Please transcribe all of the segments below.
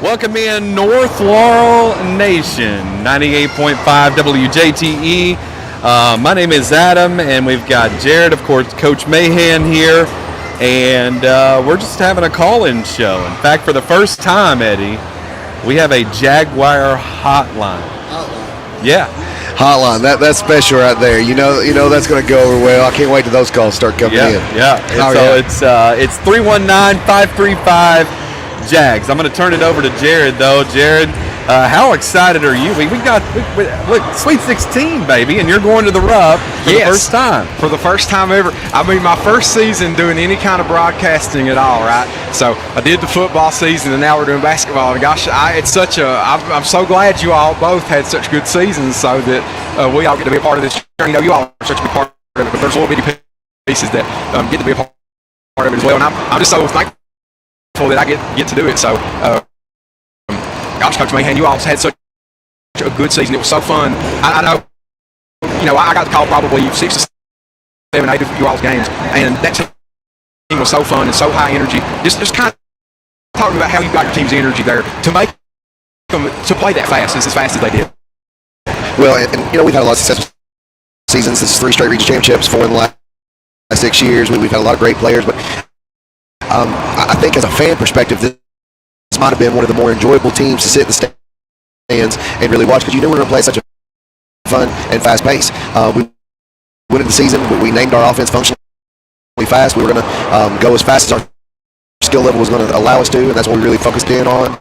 Welcome in North Laurel Nation, 98.5 WJTE. My name is Adam, and we've got Jared, of course, Coach Mahan here, and we're just having a call-in show. In fact, for the first time, Eddie, we have a Jaguar hotline. Yeah. Hotline, that's special right there. You know that's going to go over well. I can't wait till those calls start coming in. Yeah. It's 319-535 JAGS. I'm going to turn it over to Jared, though. Jared, how excited are you? We got look, Sweet 16, baby, and you're going to the Rupp for the first time. For the first time ever. I mean, my first season doing any kind of broadcasting at all, right? So I did the football season, and now we're doing basketball. And gosh, I'm so glad you all both had such good seasons, so that we all get to be a part of this journey. You all are such a big part of it, but there's little bitty pieces that get to be a part of it as well. And I'm just so thankful that I get to do it. So, gosh, Coach Mahan, you all had such a good season. It was so fun. I know, I got to call probably 6 to 7, 8 of you all's games, and that team was so fun and so high energy. Just kind of talking about how you got your team's energy there to make them to play that fast as fast as they did. Well, and we've had a lot of successful seasons. This is 3 straight region championships, 4 in the last 6 years. We've had a lot of great players, but I think as a fan perspective, this might have been one of the more enjoyable teams to sit in the stands and really watch, because you knew we were going to play such a fun and fast pace. We went into the season, we named our offense functionally fast. We were going to go as fast as our skill level was going to allow us to, and that's what we really focused in on.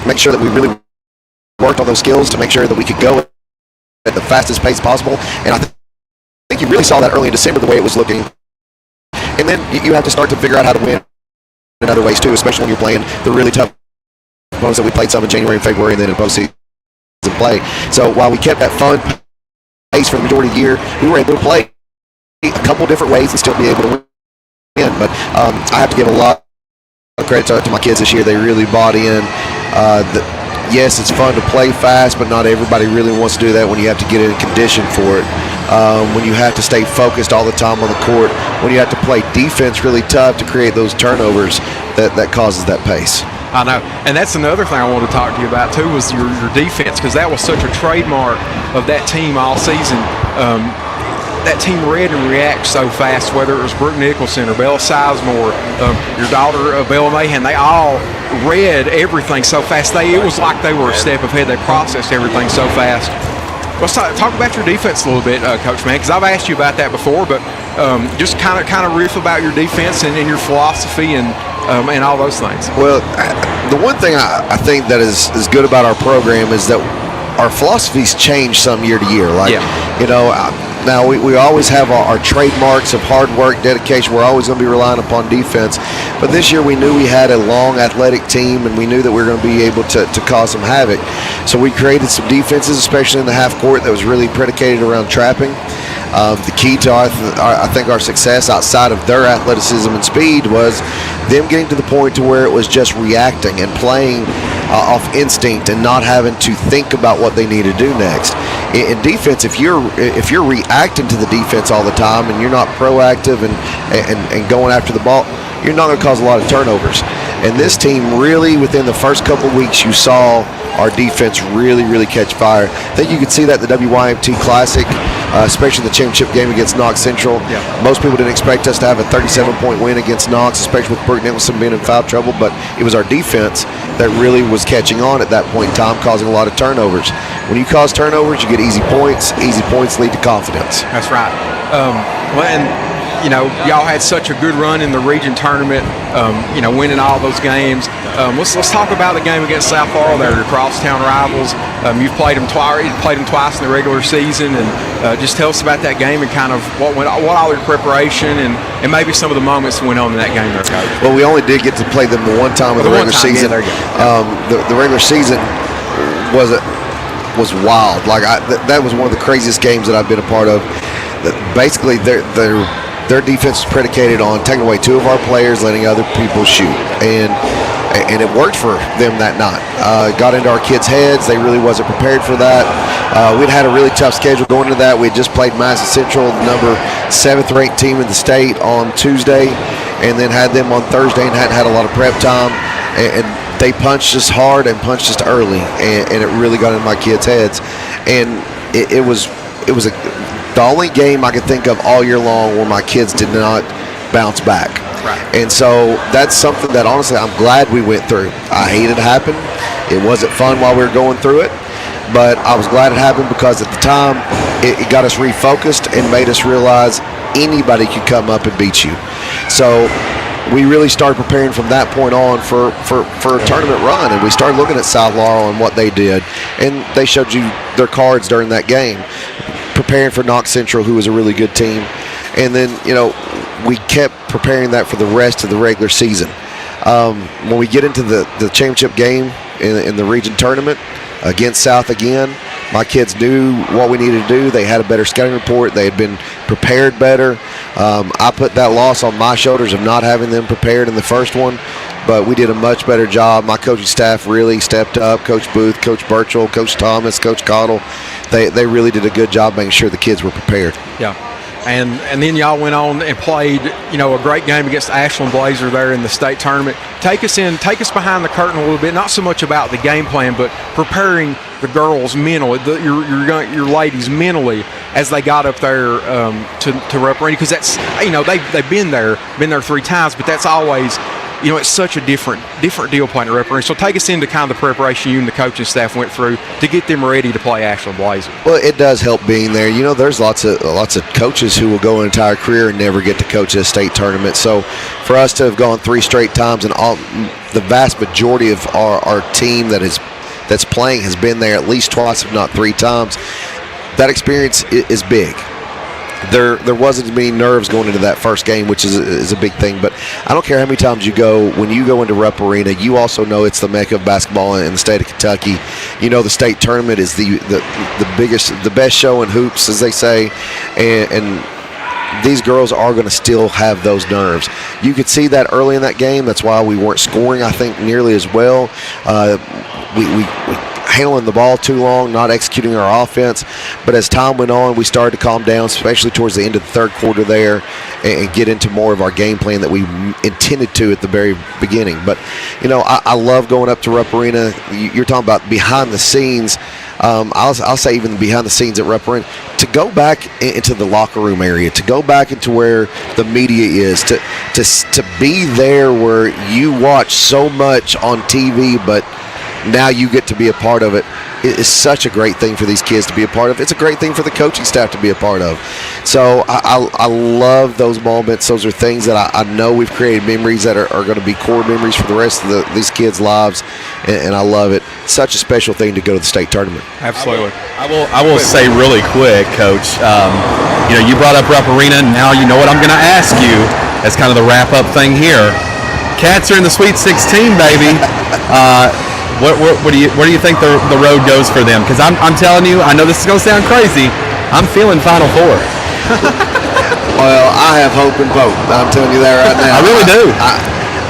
Make sure that we really worked on those skills to make sure that we could go at the fastest pace possible. And I think you really saw that early in December, the way it was looking. And then you have to start to figure out how to win in other ways too, especially when you're playing the really tough opponents that we played some in January and February and then in postseason play. So while we kept that fun pace for the majority of the year, we were able to play a couple different ways and still be able to win. But I have to give a lot of credit to my kids this year. They really bought in. Yes, it's fun to play fast, but not everybody really wants to do that when you have to get in condition for it. When you have to stay focused all the time on the court, when you have to play defense really tough to create those turnovers, that causes that pace. I know, and that's another thing I wanted to talk to you about too, was your defense, because that was such a trademark of that team all season. That team read and react so fast, whether it was Brooke Nicholson or Bella Sizemore, your daughter Bella Mahan, they all read everything so fast. It was like they were a step ahead. They processed everything so fast. Let's talk about your defense a little bit, Coach Mann, because I've asked you about that before, but just kind of riff about your defense and your philosophy and all those things. Well, the one thing I think that is good about our program is that our philosophies change some year to year. Now we always have our trademarks of hard work, dedication. We're always going to be relying upon defense. But this year we knew we had a long athletic team, and we knew that we were going to be able to cause some havoc. So we created some defenses, especially in the half court, that was really predicated around trapping. The key to I think our success outside of their athleticism and speed was them getting to the point to where it was just reacting and playing off instinct and not having to think about what they need to do next. In defense, if you're reacting to the defense all the time and you're not proactive and going after the ball, you're not going to cause a lot of turnovers. And this team really, within the first couple of weeks, you saw our defense really catch fire. I think you could see that at the WYMT Classic, especially the championship game against Knox Central. Yeah. Most people didn't expect us to have a 37-point win against Knox, especially with Brooke Nicholson being in foul trouble, but it was our defense that really was catching on at that point in time, causing a lot of turnovers. When you cause turnovers, you get easy points. Easy points lead to confidence. That's right. Y'all had such a good run in the region tournament, winning all those games. Let's talk about the game against South Laurel. They're your crosstown rivals. You've played them twice in the regular season, and just tell us about that game and kind of what all your preparation and maybe some of the moments that went on in that game there, Coach. Well, we only did get to play them the one time in the regular season. Yeah, there you go. The regular season was wild. That was one of the craziest games that I've been a part of. Basically, their defense was predicated on taking away 2 of our players, letting other people shoot, and it worked for them that night. Got into our kids' heads. They really wasn't prepared for that. We'd had a really tough schedule going into that. We had just played Madison Central, the number 7th ranked team in the state, on Tuesday, and then had them on Thursday and hadn't had a lot of prep time. And they punched us hard and punched us early, and it really got in my kids' heads. And it was the only game I could think of all year long where my kids did not bounce back. Right. And so that's something that honestly I'm glad we went through. I hate it happened. It wasn't fun while we were going through it, but I was glad it happened because at the time it got us refocused and made us realize anybody could come up and beat you. So we really started preparing from that point on for a tournament run, and we started looking at South Laurel and what they did, and they showed you their cards during that game, preparing for Knox Central, who was a really good team. And then, we kept preparing that for the rest of the regular season. When we get into the championship game in the region tournament against South again, my kids knew what we needed to do. They had a better scouting report. They had been prepared better. I put that loss on my shoulders of not having them prepared in the first one, but we did a much better job. My coaching staff really stepped up. Coach Booth, Coach Burchell, Coach Thomas, Coach Cottle. They really did a good job making sure the kids were prepared. Yeah. And then y'all went on and played, a great game against Ashland Blazer there in the state tournament. Take us behind the curtain a little bit, not so much about the game plan, but preparing the girls mentally, your ladies mentally as they got up there to represent. Because that's, they've been there 3 times, but that's always, it's such a different deal playing a referee. So take us into kind of the preparation you and the coaching staff went through to get them ready to play Ashland Blazer. Well, it does help being there. There's lots of coaches who will go an entire career and never get to coach a state tournament. So for us to have gone 3 straight times, and the vast majority of our team that's playing has been there at least twice, if not 3 times, that experience is big. There wasn't as many nerves going into that first game, which is a big thing. But I don't care how many times you go. When you go into Rupp Arena, you also know it's the mecca of basketball in the state of Kentucky. The state tournament is the biggest, the best show in hoops, as they say, and these girls are going to still have those nerves. You could see that early in that game. That's why we weren't scoring, I think, nearly as well. We handling the ball too long, not executing our offense. But as time went on, we started to calm down, especially towards the end of the third quarter there, and get into more of our game plan that we intended to at the very beginning. But, I love going up to Rupp Arena. You're talking about behind the scenes. I'll say even behind the scenes at Rupp Arena, to go back into the locker room area, to go back into where the media is, to be there where you watch so much on TV, but now you get to be a part of it. It is such a great thing for these kids to be a part of. It's a great thing for the coaching staff to be a part of. So I love those moments. Those are things that I know we've created memories that are going to be core memories for the rest of these kids' lives, and I love it. Such a special thing to go to the state tournament. Absolutely. I will say really quick, Coach, you brought up Rupp Arena, and now you know what I'm going to ask you as kind of the wrap-up thing here. Cats are in the Sweet 16, baby. Where do you think the road goes for them? Because I'm telling you, I know this is going to sound crazy, I'm feeling Final Four. Well, I have hope and hope. I'm telling you that right now. I really do.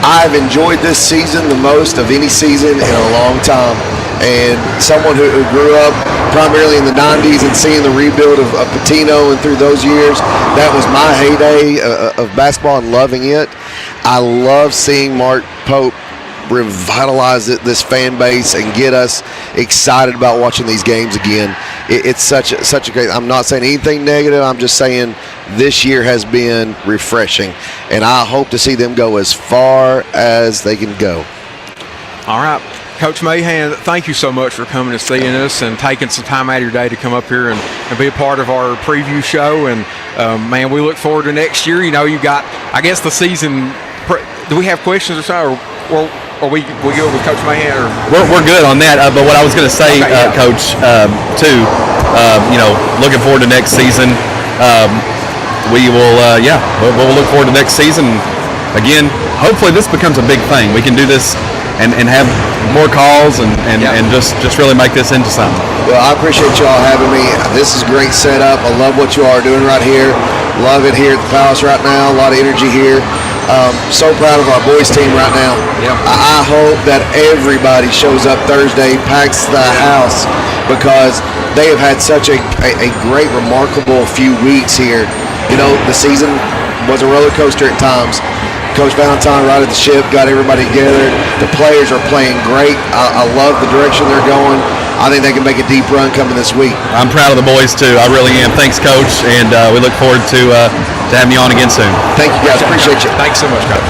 I've enjoyed this season the most of any season in a long time. And someone who grew up primarily in the 90s and seeing the rebuild of Patino and through those years, that was my heyday of basketball and loving it. I love seeing Mark Pope revitalize this fan base and get us excited about watching these games again. It's such a great. I'm not saying anything negative. I'm just saying this year has been refreshing, and I hope to see them go as far as they can go. All right. Coach Mahan, thank you so much for coming and seeing us and taking some time out of your day to come up here and be a part of our preview show. And, man, we look forward to next year. You got, I guess, the season. Do we have questions or so? Or we go with Coach Mahan? Or? We're good on that. But what I was going to say, okay, yeah. Coach, too, looking forward to next season. We will, we'll look forward to next season. Again, hopefully this becomes a big thing. We can do this and have more calls and just really make this into something. Well, I appreciate you all having me. This is a great setup. I love what you all are doing right here. Love it here at the Palace right now. A lot of energy here. So proud of our boys team right now. Yep. I hope that everybody shows up Thursday, packs the house, because they have had such a great, remarkable few weeks here. The season was a roller coaster at times, Coach Valentine righted the ship, got everybody together. The players are playing great. I love the direction they're going. I think they can make a deep run coming this week. I'm proud of the boys too. I really am. Thanks, Coach, and we look forward to having you on again soon. Thank you, guys. Appreciate you. Thanks so much, Coach.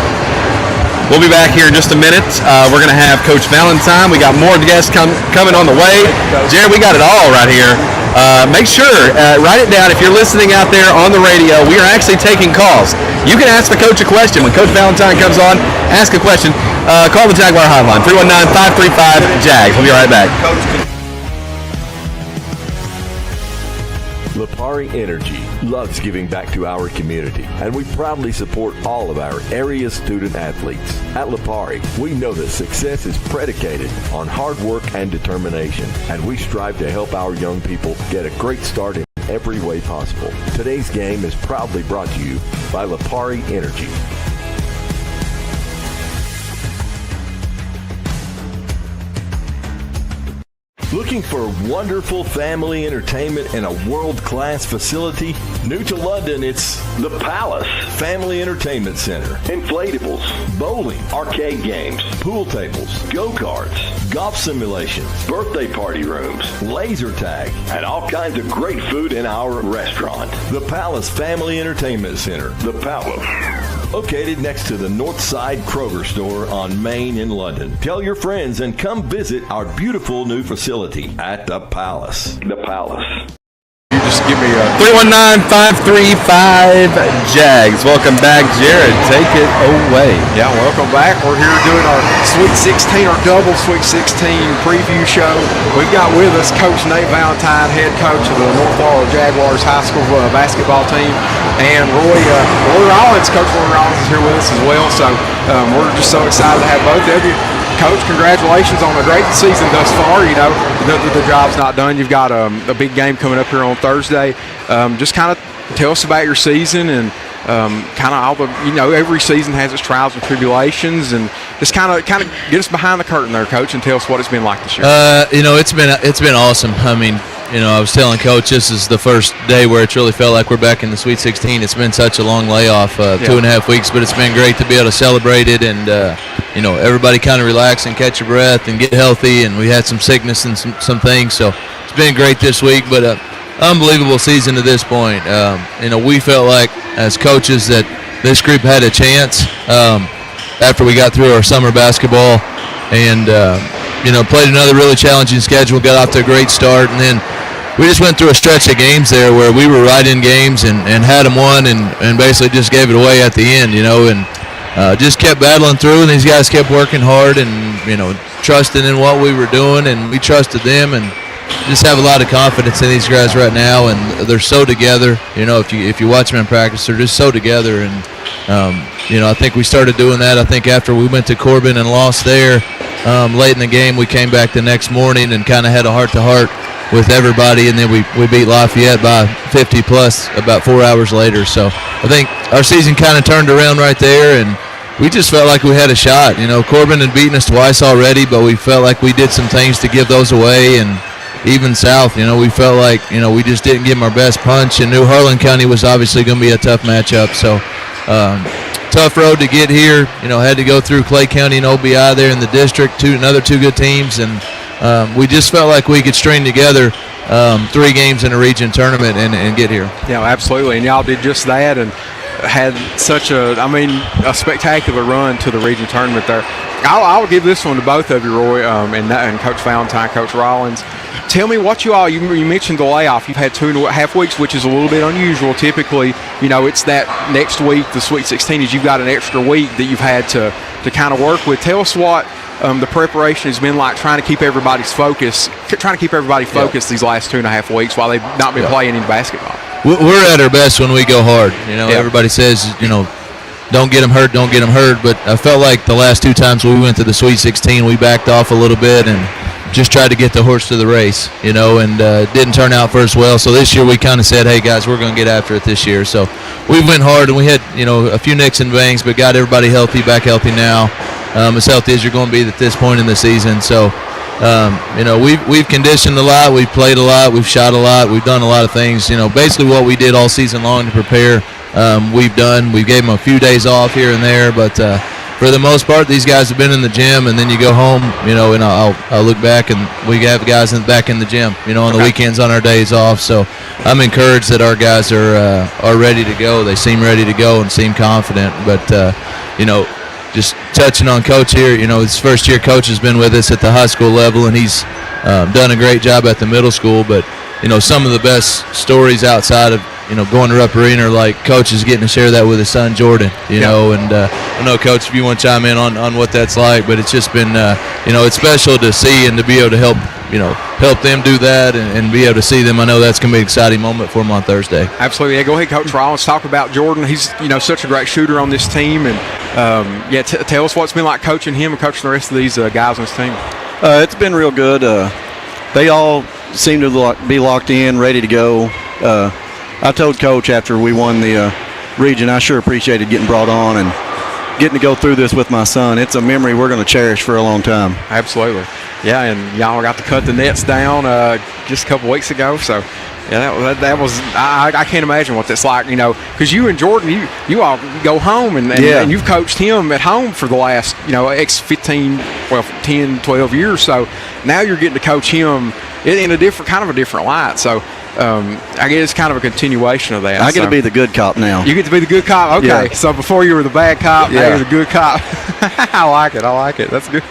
We'll be back here in just a minute. We're going to have Coach Valentine. We got more guests coming on the way. Jared, we got it all right here. Make sure, write it down. If you're listening out there on the radio, we are actually taking calls. You can ask the coach a question. When Coach Valentine comes on, ask a question. Call the Jaguar hotline, 319-535-JAGS. We'll be right back. Lipari Energy loves giving back to our community, and we proudly support all of our area student athletes. At Lipari, we know that success is predicated on hard work and determination, and we strive to help our young people get a great start in every way possible. Today's game is proudly brought to you by Lipari Energy. Looking for wonderful family entertainment in a world-class facility? New to London, it's The Palace Family Entertainment Center. Inflatables, bowling, arcade games, pool tables, go-karts, golf simulations, birthday party rooms, laser tag, and all kinds of great food in our restaurant. The Palace Family Entertainment Center. The Palace. Located next to the Northside Kroger store on Main in London. Tell your friends and come visit our beautiful new facility at The Palace. The Palace. You just give me a 319-535-JAGS. Welcome back, Jared. Take it away. Yeah, welcome back. We're here doing our Sweet 16, our double Sweet 16 preview show. We've got with us Coach Nate Valentine, head coach of the North Florida Jaguars high school basketball team, and Roy Rollins. Coach Roy Rollins is here with us as well. So we're just so excited to have both of you. Coach, congratulations on a great season thus far. You know, the job's not done. You've got a big game coming up here on Thursday. Just kind of tell us about your season and kind of all the, every season has its trials and tribulations, and just kind of get us behind the curtain there, Coach, and tell us what it's been like this year. It's been awesome. I mean, I was telling Coach this is the first day where it's really felt like we're back in the Sweet 16. It's been such a long layoff, 2.5 weeks, but it's been great to be able to celebrate it and, everybody kind of relax and catch your breath and get healthy. And we had some sickness and some things, so it's been great this week, but unbelievable season to this point. We felt like as coaches that this group had a chance after we got through our summer basketball and, played another really challenging schedule, got off to a great start, and then we just went through a stretch of games there where we were right in games and had them won and basically just gave it away at the end, and just kept battling through, and these guys kept working hard and, trusting in what we were doing, and we trusted them, and just have a lot of confidence in these guys right now, and they're so together. If you watch them in practice, they're just so together, and I think we started doing that. I think after we went to Corbin and lost there late in the game, we came back the next morning and kind of had a heart-to-heart with everybody, and then we beat Lafayette by 50 plus about 4 hours later. So I think our season kind of turned around right there, and we just felt like we had a shot. Corbin had beaten us twice already, but we felt like we did some things to give those away, and even South, we felt like, we just didn't give them our best punch, and knew Harlan County was obviously going to be a tough matchup. So tough road to get here. Had to go through Clay County and OBI there in the district, another two good teams, and we just felt like we could string together 3 games in a region tournament and get here. Yeah, absolutely, and y'all did just that and had such a spectacular run to the region tournament there. I'll give this one to both of you, Roy, and Coach Valentine, Coach Rollins. Tell me what you mentioned the layoff. You've had 2.5 weeks, which is a little bit unusual. Typically, it's that next week, the Sweet 16, is you've got an extra week that you've had to kind of work with. Tell us what the preparation has been like, trying to keep everybody focused these last 2.5 weeks while they've not been playing any basketball. We're at our best when we go hard. Everybody says, don't get them hurt, but I felt like the last 2 times we went to the Sweet 16, we backed off a little bit and just tried to get the horse to the race, and it didn't turn out for us well. So this year we kind of said, hey, guys, we're going to get after it this year. So we went hard, and we had, a few nicks and bangs, but got everybody back healthy now, as healthy as you're going to be at this point in the season. So, we've conditioned a lot, we've played a lot, we've shot a lot, we've done a lot of things. Basically what we did all season long to prepare we've done. We gave them a few days off here and there, but for the most part, these guys have been in the gym, and then you go home, and I'll look back, and we have guys back in the gym, on the weekends on our days off. So I'm encouraged that our guys are ready to go. They seem ready to go and seem confident. But just touching on Coach here, his first year coach has been with us at the high school level, and he's done a great job at the middle school. But some of the best stories outside of going to Rupp Arena are like Coach is getting to share that with his son Jordan. And I know, Coach, if you want to chime in on what that's like, but it's just been it's special to see and to be able to help them do that and be able to see them. I know that's going to be an exciting moment for them on Thursday. Absolutely. Yeah, go ahead, Coach Rollins. Talk about Jordan. He's such a great shooter on this team, and tell us what it's been like coaching him and coaching the rest of these guys on this team. It's been real good. They all seem to be locked in, ready to go. I told Coach after we won the region, I sure appreciated getting brought on and getting to go through this with my son. It's a memory we're going to cherish for a long time. Absolutely. Yeah, and y'all got to cut the nets down just a couple weeks ago. So, yeah, that was I can't imagine what that's like, because you and Jordan, you all go home and you've coached him at home for the last, 10, 12 years. So now you're getting to coach him in a different light. So I guess it's kind of a continuation of that. I get to be the good cop now. You get to be the good cop? Okay. Yeah. So before you were the bad cop, now you're the good cop. I like it. That's good.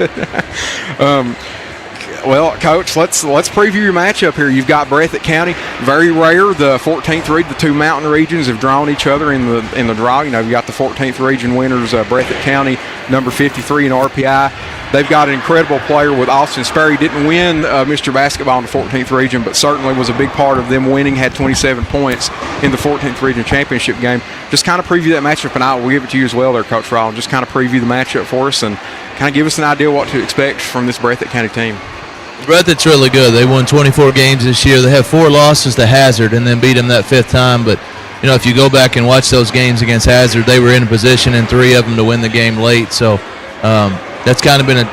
Well, Coach, let's preview your matchup here. You've got Breathitt County. Very rare. The 14th region, the two mountain regions have drawn each other in the draw. You've got the 14th region winners, Breathitt County, number 53 in RPI. They've got an incredible player with Austin Sperry. Didn't win Mr. Basketball in the 14th region, but certainly was a big part of them winning. Had 27 points in the 14th region championship game. Just kind of preview that matchup, and we'll give it to you as well there, Coach Rollins. Just kind of preview the matchup for us and kind of give us an idea what to expect from this Breathitt County team. Breathitt's really good. They won 24 games this year. They have 4 losses to Hazard and then beat them that 5th time. But, if you go back and watch those games against Hazard, they were in a position in 3 of them to win the game late. So that's kind of been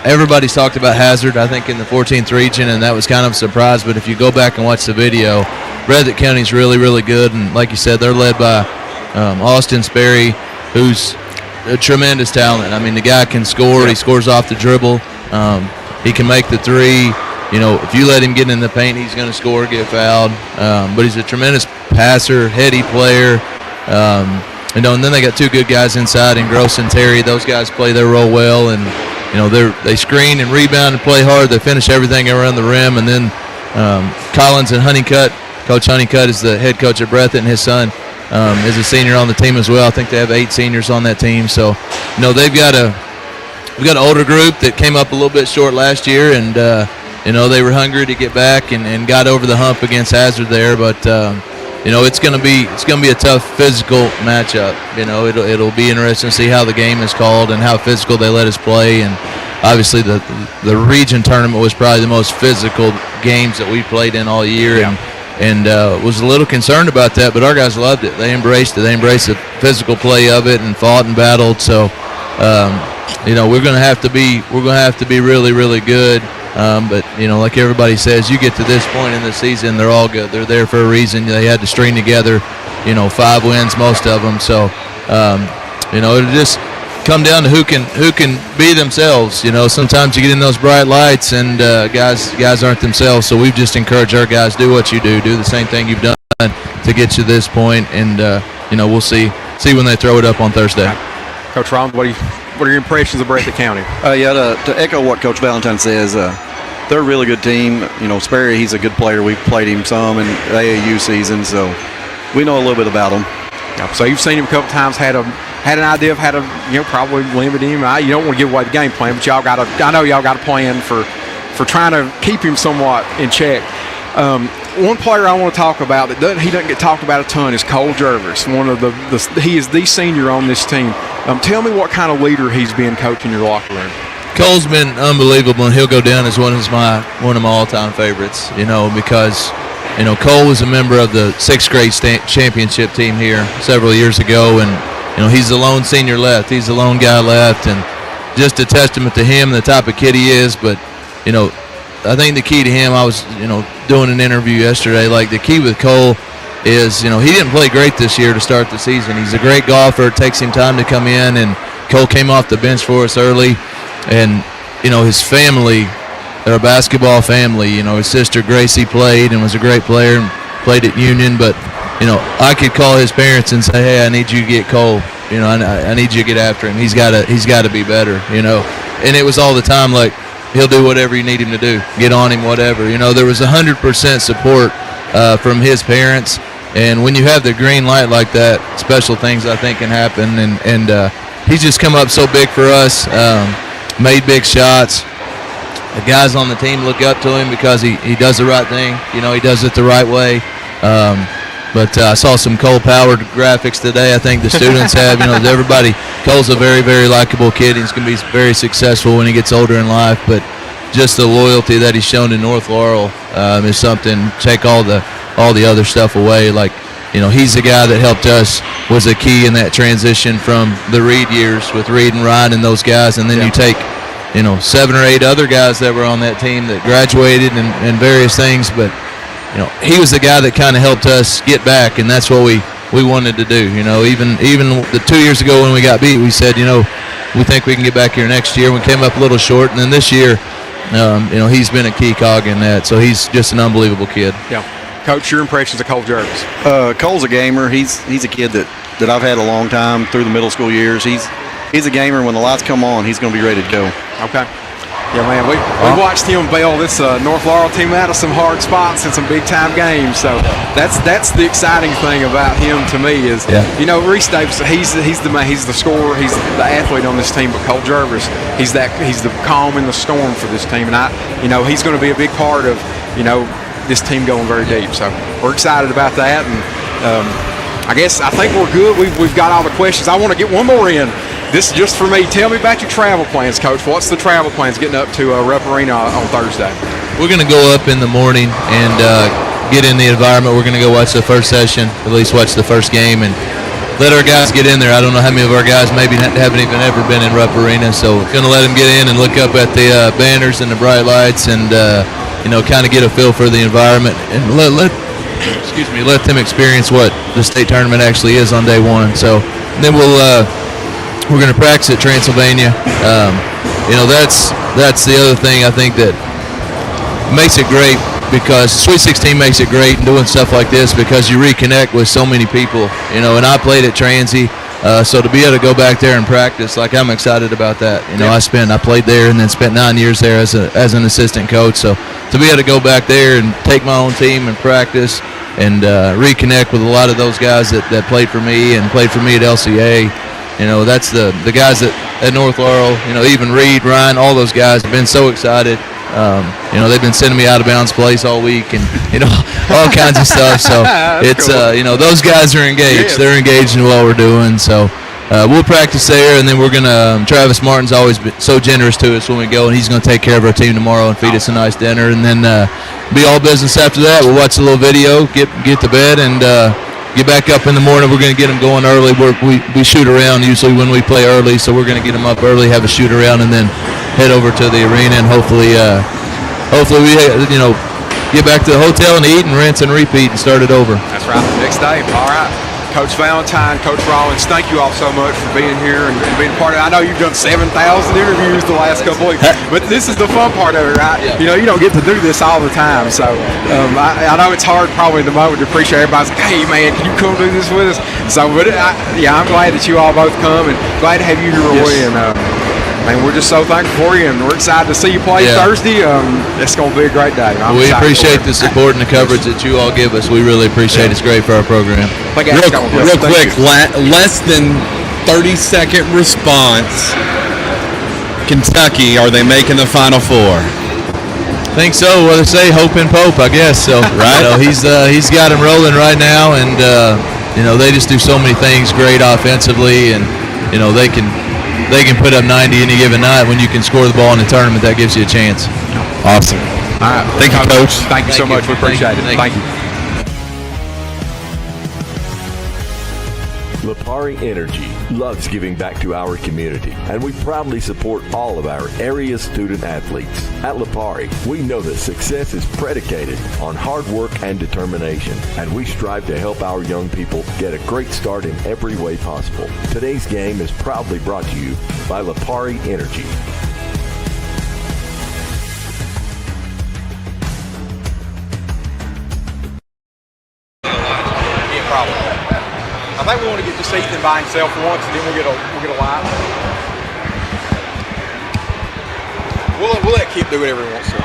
everybody's talked about Hazard, I think, in the 14th region, and that was kind of a surprise. But if you go back and watch the video, Breathitt County's really, really good. And like you said, they're led by Austin Sperry, who's a tremendous talent. I mean, the guy can score. He scores off the dribble. He can make the 3. If you let him get in the paint, he's going to score, get fouled. But he's a tremendous passer, heady player. And then they got 2 good guys inside in Gross and Terry. Those guys play their role well, and they screen and rebound and play hard. They finish everything around the rim. And then Collins and Honeycutt, Coach Honeycutt is the head coach at Breathitt, and his son is a senior on the team as well. I think they have 8 seniors on that team. So we've got an older group that came up a little bit short last year, and they were hungry to get back and got over the hump against Hazard there. But it's going to be a tough physical matchup. It'll be interesting to see how the game is called and how physical they let us play. And obviously the region tournament was probably the most physical games that we played in all year. Yeah. And was a little concerned about that, but our guys loved it. They embraced it. They embraced the physical play of it and fought and battled. So. We're going to have to be really, really good. But like everybody says, you get to this point in the season, they're all good. They're there for a reason. They had to string together, 5 wins, most of them. So, it'll just come down to who can be themselves. Sometimes you get in those bright lights and guys aren't themselves. So we've just encouraged our guys, do what you do the same thing you've done to get you to this point, and we'll see when they throw it up on Thursday. Coach Rollins, what are your impressions of Breathitt County? To echo what Coach Valentine says, they're a really good team. Sperry, he's a good player. We've played him some in the AAU season, so we know a little bit about him. Yeah, so you've seen him a couple times, had an idea of how to probably limit him. You don't want to give away the game plan, but I know y'all got a plan for trying to keep him somewhat in check. One player I want to talk about that doesn't get talked about a ton is Cole Jervis. He is the senior on this team. Tell me what kind of leader he's been coaching your locker room. Cole's been unbelievable, and he'll go down as one of my all-time favorites. Because Cole was a member of the 6th grade championship team here several years ago, and he's the lone senior left. He's the lone guy left, and just a testament to him, the type of kid he is. But I think the key to him, I was doing an interview yesterday. Like, the key with Cole is, he didn't play great this year to start the season. He's a great golfer. It takes him time to come in, and Cole came off the bench for us early. And, his family, they're a basketball family. His sister Gracie played and was a great player and played at Union. But, I could call his parents and say, hey, I need you to get Cole. I need you to get after him. He's got to be better, And it was all the time like, he'll do whatever you need him to do. Get on him, whatever. There was 100% support from his parents. And when you have the green light like that, special things, I think, can happen. And he's just come up so big for us, made big shots. The guys on the team look up to him because he does the right thing. He does it the right way. But I saw some Cole-powered graphics today. I think the students have. Everybody. Cole's a very, very likable kid. He's going to be very successful when he gets older in life. But just the loyalty that he's shown in North Laurel is something. Take all the other stuff away. Like, he's the guy that helped us, was a key in that transition from the Reed years with Reed and Ryan and those guys. And then you take, 7 or 8 other guys that were on that team that graduated and various things. But, he was the guy that kind of helped us get back, and that's what we wanted to do. Even the 2 years ago when we got beat, we said, we think we can get back here next year. We came up a little short, and then this year, he's been a key cog in that. So he's just an unbelievable kid. Yeah. Coach, your impressions of Cole Jervis? Cole's a gamer. He's a kid that I've had a long time through the middle school years. He's a gamer. When the lights come on, he's going to be ready to go. Okay. Yeah, man, we watched him bail this North Laurel team out of some hard spots in some big-time games. So that's the exciting thing about him to me is, Reese Davis, he's the man, he's the scorer, he's the athlete on this team. But Cole Jervis, he's the calm in the storm for this team, and he's going to be a big part of, this team going very deep. So we're excited about that, and I think we're good. We've got all the questions. I want to get one more in. This is just for me. Tell me about your travel plans, Coach. What's the travel plans getting up to Rupp Arena on Thursday? We're going to go up in the morning and get in the environment. We're going to go watch the first session, at least watch the first game, and let our guys get in there. I don't know how many of our guys maybe haven't even ever been in Rupp Arena, so going to let them get in and look up at the banners and the bright lights and, kind of get a feel for the environment and let them experience what the state tournament actually is on day one. So then we're going to practice at Transylvania. That's the other thing I think that makes it great, because Sweet 16 makes it great and doing stuff like this because you reconnect with so many people. And I played at Transy, so to be able to go back there and practice, like, I'm excited about that. I played there and then spent 9 years there as an assistant coach. So to be able to go back there and take my own team and practice and reconnect with a lot of those guys that played for me and played for me at LCA. That's the guys at North Laurel, even Reed, Ryan, all those guys have been so excited. They've been sending me out of bounds plays all week and, all kinds of stuff. So it's, cool. Those guys are engaged. Yes. They're engaged in what we're doing. So we'll practice there, and then we're going to, Travis Martin's always been so generous to us when we go, and he's going to take care of our team tomorrow and feed us a nice dinner. And then be all business after that. We'll watch a little video, get to bed, and get back up in the morning. We're going to get them going early. We shoot around usually when we play early, so we're going to get them up early, have a shoot around, and then head over to the arena, and hopefully we get back to the hotel and eat and rinse and repeat and start it over. That's right. Next day. All right. Coach Valentine, Coach Rollins, thank you all so much for being here and being part of it. I know you've done 7,000 interviews the last couple of weeks, but this is the fun part of it, right? Yeah. You don't get to do this all the time. So I know it's hard probably in the moment to appreciate everybody's like, hey, man, can you come do this with us? So, but I'm glad that you all both come and glad to have you here, Roy. Yes. And we're just so thankful for you, and we're excited to see you play Thursday. It's going to be a great day. We appreciate the support and the coverage that you all give us. We really appreciate it. It's great for our program. Real quick, less than 30-second response. Kentucky, are they making the Final Four? Think so. Well, they say hope and Pope, I guess. So right, he's got him rolling right now, and they just do so many things great offensively, and they can put up 90 any given night. When you can score the ball in the tournament, that gives you a chance. Awesome. All right. Thank you, Coach. Thank you so much. We appreciate it. Thank you. Lipari Energy loves giving back to our community, and we proudly support all of our area student athletes. At Lipari, we know that success is predicated on hard work and determination, and we strive to help our young people get a great start in every way possible. Today's game is proudly brought to you by Lipari Energy. I think we want to get just Ethan by himself once, and then we'll get a live. We'll let Kip do whatever he wants to.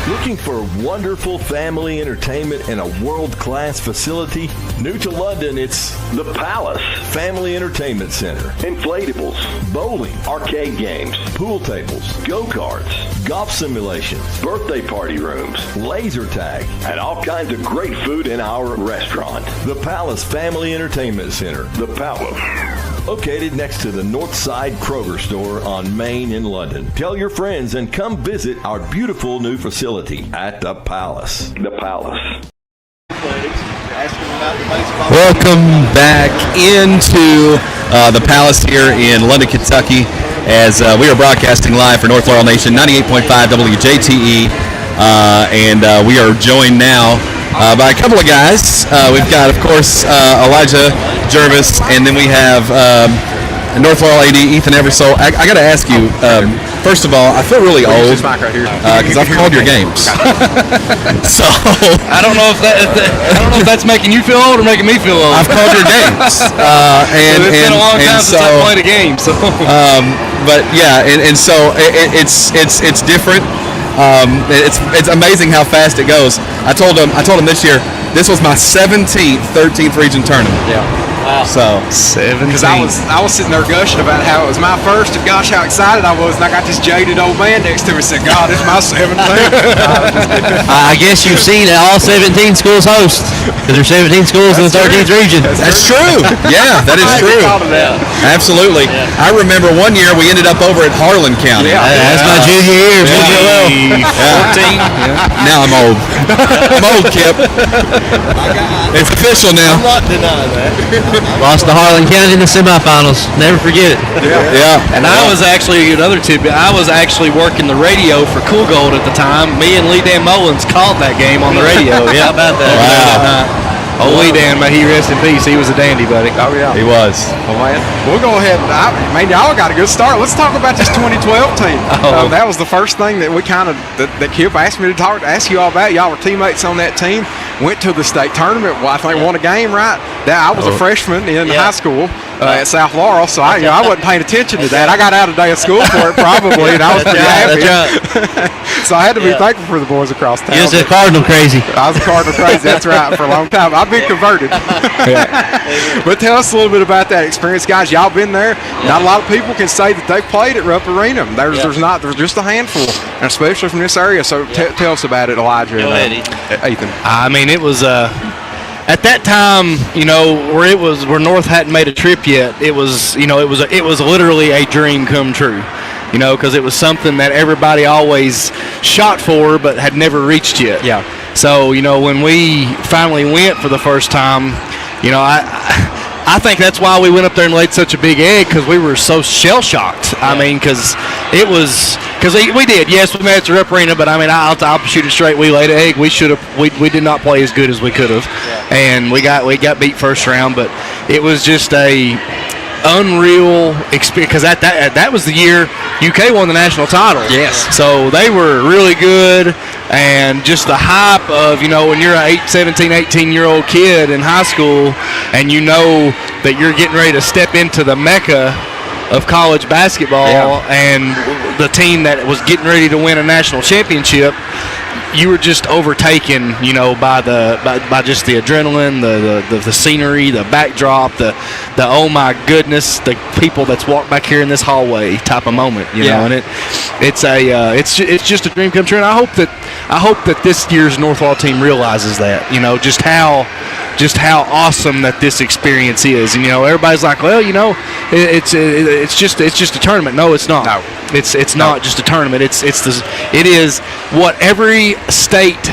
Looking for wonderful family entertainment and a world-class facility? New to London, it's the Palace Family Entertainment Center. Inflatables, bowling, arcade games, pool tables, go-karts, golf simulations, birthday party rooms, laser tag, and all kinds of great food in our restaurant. The Palace Family Entertainment Center. The Palace. Located next to the Northside Kroger store on Main in London. Tell your friends and come visit our beautiful new facility at the Palace. The Palace. Welcome back into the Palace here in London, Kentucky, as we are broadcasting live for North Laurel Nation, 98.5 WJTE, and we are joined now by a couple of guys. We've got, of course, Elijah Jervis, and then we have North Laurel AD Ethan Eversole. I got to ask you, first of all, I feel really old because I've called your games. So I don't know if that's making you feel old or making me feel old. I've called your games, and it's been a long time since I played a game. So, but yeah, and so it's different. It's amazing how fast it goes. I told him this year this was my 13th region tournament. Yeah. Wow. So 17. Because I was sitting there gushing about how it was my first, and gosh, how excited I was, and I got this jaded old man next to me and said, God, this is my 17th. I guess you've seen all 17 schools host, because there's 17 schools in the 13th region. That's true. Yeah, that is true. Absolutely. Yeah. I remember one year we ended up over at Harlan County. Yeah. That's my junior year. Yeah. 14. Yeah. Now I'm old. I'm old, Kip. It's official now. I'm not denying that. Lost to Harlan County in the semifinals. Never forget it. Yeah. And I was actually, another tidbit, I was actually working the radio for Cool Gold at the time. Me and Lee Dan Mullins called that game on the radio. Yeah, how about that? Wow. Oh, Lee Dan, may he rest in peace. He was a dandy, buddy. Oh, yeah. He was. Oh, man. We'll go ahead. Y'all got a good start. Let's talk about this 2012 team. That was the first thing that we kind of, that Kip asked me to ask you all about. Y'all were teammates on that team. Went to the state tournament. Well, I think won a game, right? I was a freshman in high school at South Laurel, so I wasn't paying attention to that. I got out a day of school for it probably, and I was pretty happy. So I had to be thankful for the boys across town. You was a Cardinal crazy. I was a Cardinal crazy. That's right, for a long time. I've been converted. But tell us a little bit about that experience, guys. Y'all been there. Not a lot of people can say that they've played at Rupp Arena. There's just a handful, and especially from this area. So tell us about it, Elijah and Ethan. I mean, it was at that time, where North hadn't made a trip yet. It was literally a dream come true. Because it was something that everybody always shot for but had never reached yet. Yeah. So, when we finally went for the first time, I think that's why we went up there and laid such a big egg, because we were so shell-shocked. Yeah. I mean, because we did. Yes, we made it to Rupp Arena, but I mean, I'll shoot it straight. We laid an egg. We did not play as good as we could have, and we got beat first round. But it was just a unreal experience, because that was the year UK won the national title. Yes. So they were really good, and just the hype of, when you're a 17, 18-year-old kid in high school, and that you're getting ready to step into the mecca of college basketball, and the team that was getting ready to win a national championship, you were just overtaken, by just the adrenaline, the scenery, the backdrop, the oh my goodness, the people that's walked back here in this hallway type of moment, and it's just a dream come true. And I hope that this year's North Laurel team realizes that, just how awesome that this experience is. And everybody's like, well, it's just a tournament. No, it's not. No. It's not just a tournament. It is what every state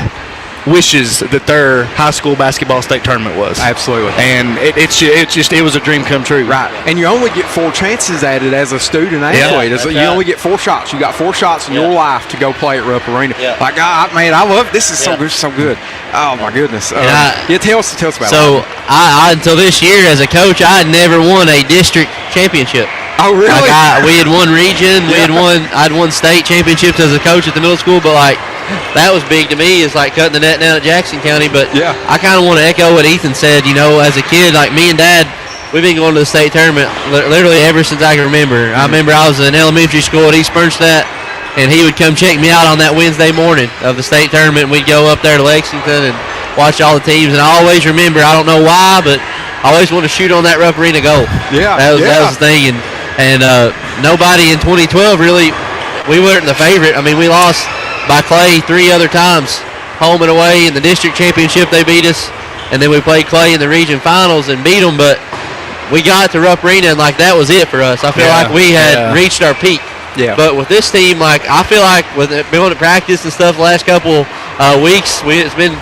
wishes that their high school basketball state tournament was. Absolutely. And it was a dream come true. Right. And you only get 4 chances at it as a student athlete. You only get 4 shots. You got 4 shots in your life to go play at Rupp Arena. Yeah. Like, man, I love this. Is so good, so good. Oh my goodness. Tell us about it. So I until this year as a coach, I had never won a district championship. Oh really? Like we had won region, I'd won state championships as a coach at the middle school, but like that was big to me. Is like cutting the net down at Jackson County. But I kind of want to echo what Ethan said. You know, as a kid, like me and Dad, we've been going to the state tournament literally ever since I can remember. I remember I was in elementary school at East Bernstadt, and he would come check me out on that Wednesday morning of the state tournament. And we'd go up there to Lexington and watch all the teams. And I always remember, I don't know why, but I always wanted to shoot on that Rupp Arena goal. Yeah, that was the thing. And nobody in 2012 really, we weren't the favorite. I mean, we lost by Clay 3 other times, home and away. In the district championship, they beat us. And then we played Clay in the region finals and beat them. But we got to Rupp Arena, and like that was it for us. I feel like we had reached our peak. Yeah. But with this team, like I feel like with it going to practice and stuff the last couple weeks, it's been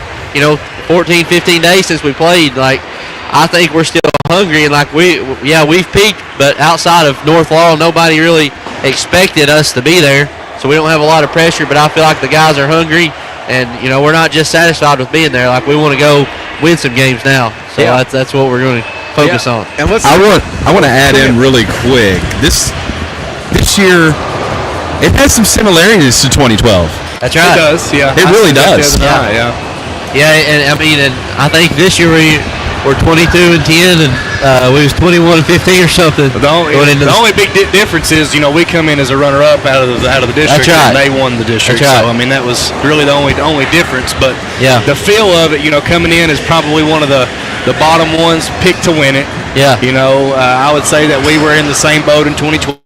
14, 15 days since we played. Like I think we're still hungry, and like we've peaked, but outside of North Laurel, nobody really expected us to be there. So we don't have a lot of pressure, but I feel like the guys are hungry, and we're not just satisfied with being there. Like we want to go win some games now. So that's what we're going to focus on. And I want to add in really quick. This year, it has some similarities to 2012. That's right. It does, yeah. It really does. Yeah, and I mean, and I think this year we're 22 and 10, and we was 21 and 15 or something. The only big difference is, we come in as a runner-up out of the district, That's right. and they won the district. That's right. So I mean, that was really the only difference. But the feel of it, coming in is probably one of the bottom ones picked to win it. Yeah. I would say that we were in the same boat in 2012.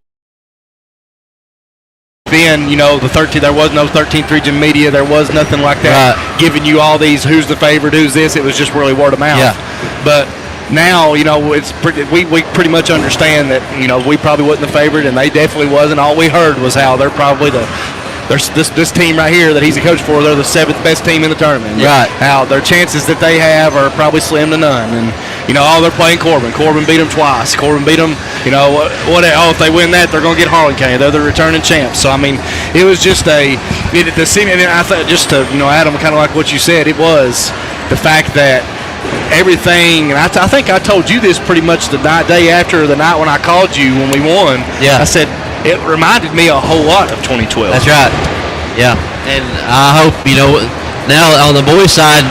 Being, the 13, there was no 13th region media, there was nothing like that giving you all these who's the favorite, who's this. It was just really word of mouth. Yeah. But now, it's we pretty much understand that we probably wasn't the favorite, and they definitely wasn't. All we heard was how they're probably this team right here that he's a coach for, they're the 7th best team in the tournament. Right. How their chances that they have are probably slim to none. And they're playing Corbin. Corbin beat them twice. Corbin beat them. If they win that, they're going to get Harlan County. They're the returning champs. So I mean, it was just and I thought just to Adam, kind of like what you said, it was the fact that everything, and I think I told you this pretty much the day after the night when I called you when we won. Yeah. I said it reminded me a whole lot of 2012. That's right. Yeah, and I hope now on the boys' side,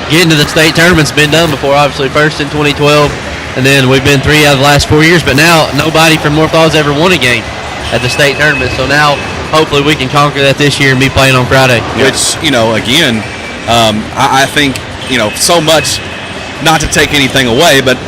getting to the state tournament's been done before. Obviously, first in 2012, and then we've been 3 out of the last 4 years. But now nobody from North Laurel's ever won a game at the state tournament. So now hopefully we can conquer that this year and be playing on Friday. Which again, I think so much. Not to take anything away, but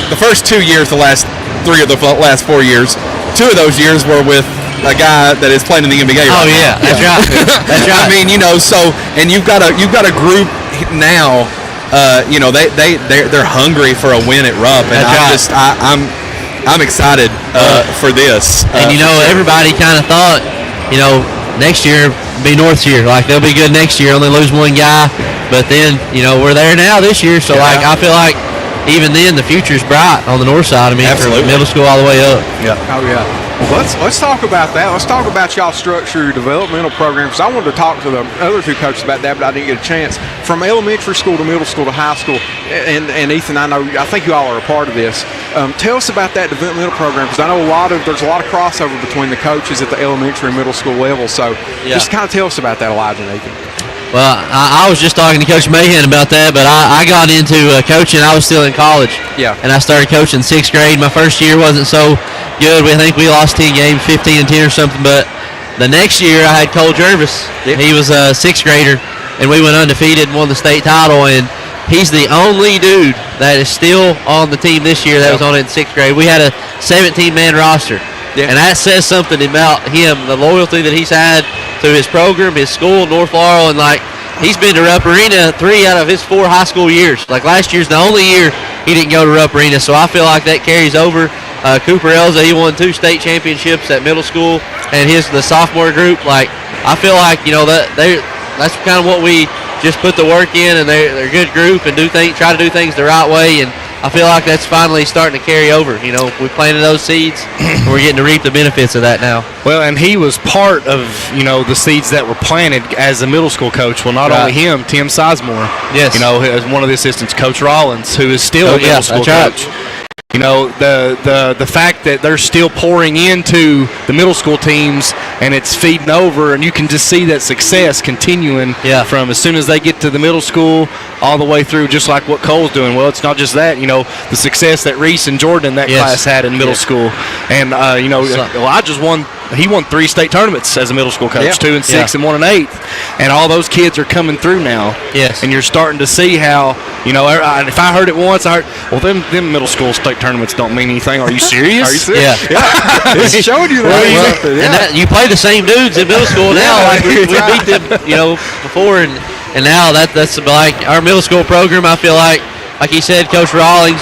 the first 2 years, the last 3 of the last 4 years, 2 of those years were with a guy that is playing in the NBA. Oh yeah, that's right. That's right. I mean, and you've got a group now. They're hungry for a win at Rupp, and I'm excited for this. And everybody kind of thought, next year be North's year. Like they'll be good next year, only lose one guy. But then, we're there now this year, so like I feel like even then the future's bright on the north side. I mean, from middle school all the way up. Yeah. Oh yeah. Let's talk about that. Let's talk about y'all structure developmental programs. I wanted to talk to the other 2 coaches about that, but I didn't get a chance. From elementary school to middle school to high school, and Ethan, I think you all are a part of this. Tell us about that developmental program, because I know there's a lot of crossover between the coaches at the elementary and middle school level. So just kind of tell us about that, Elijah and Ethan. Well, I was just talking to Coach Mahan about that, but I got into coaching. I was still in college. Yeah. And I started coaching 6th grade. My first year wasn't so good. I think we lost 10 games, 15 and 10 or something. But the next year I had Cole Jervis. Yeah. He was a 6th grader, and we went undefeated and won the state title. And he's the only dude that is still on the team this year that was on it in 6th grade. We had a 17-man roster. Yeah. And that says something about him, the loyalty that he's had to his program, his school, North Laurel, and like he's been to Rupp Arena 3 out of his 4 high school years. Like last year's the only year he didn't go to Rupp Arena, so I feel like that carries over. Cooper Elza, he won 2 state championships at middle school, and the sophomore group. Like I feel like that's kind of what we just put the work in, and they're a good group and try to do things the right way. And I feel like that's finally starting to carry over. You know, we planted those seeds, and we're getting to reap the benefits of that now. Well, and he was part of, the seeds that were planted as a middle school coach. Well, not only him, Tim Sizemore. Yes. As one of the assistants, Coach Rollins, who is still a middle school coach. Right. The fact that they're still pouring into the middle school teams and it's feeding over, and you can just see that success continuing from as soon as they get to the middle school all the way through, just like what Cole's doing. Well, it's not just that, the success that Reese and Jordan in that class had in middle school. And, he won 3 state tournaments as a middle school coach, 2 and 6 and 1 and 8. And all those kids are coming through now. Yes. And you're starting to see how, if I heard it once, them middle school state tournaments don't mean anything. Are you serious? Are you serious? Yeah. It's showing you that. And you play the same dudes in middle school now. Like we beat them, before, and now that's like our middle school program. I feel like he said, Coach Rawlings,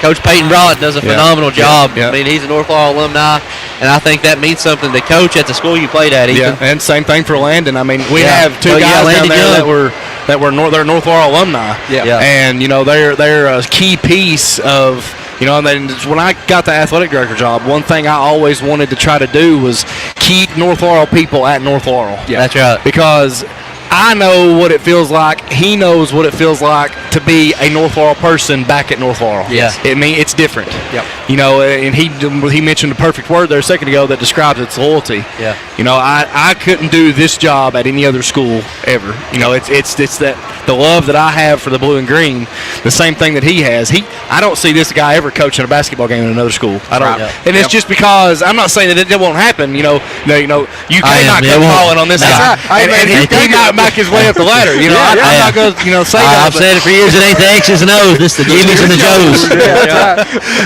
Coach Peyton Broughton does a phenomenal job. Yeah. I mean, he's a North Laurel alumni, and I think that means something to coach at the school you played at, Ethan. Yeah, and same thing for Landon. I mean, we have 2 guys down there they're North Laurel alumni. Yeah. And they're a key piece of. And then when I got the athletic director job, one thing I always wanted to try to do was keep North Laurel people at North Laurel. Yeah, that's right. Because I know what it feels like. He knows what it feels like to be a North Laurel person back at North Laurel. Yeah. It's different. Yep. And he mentioned a perfect word there a second ago that describes its loyalty. Yeah. I couldn't do this job at any other school ever. It's that the love that I have for the blue and green, the same thing that he has. I don't see this guy ever coaching a basketball game in another school. I don't. Right. And it's just because I'm not saying that it won't happen. UK not come calling on this guy. And he might make his way up the ladder. I'm not going to say that. I've said it for years. It ain't the X's and O's. It's the Jimmys and the Joes.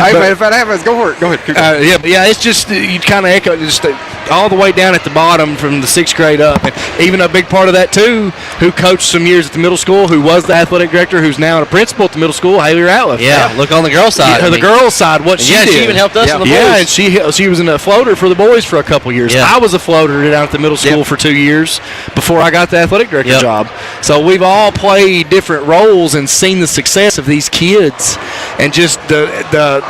Hey, man, if that happens, go for it. Go ahead. It's just you kind of echo just all the way down at the bottom from the 6th grade up. And even a big part of that, too, who coached some years at the middle school, who was the athletic director, who's now a principal at the middle school, Haley Ratliff. Yeah, look on the girls' side. The girls' side, what she did. She even helped us on the boys. Yeah, and she was in a floater for the boys for a couple years. Yeah. I was a floater down at the middle school for 2 years before I got the athletic director job. So we've all played different roles and seen the success of these kids, and just the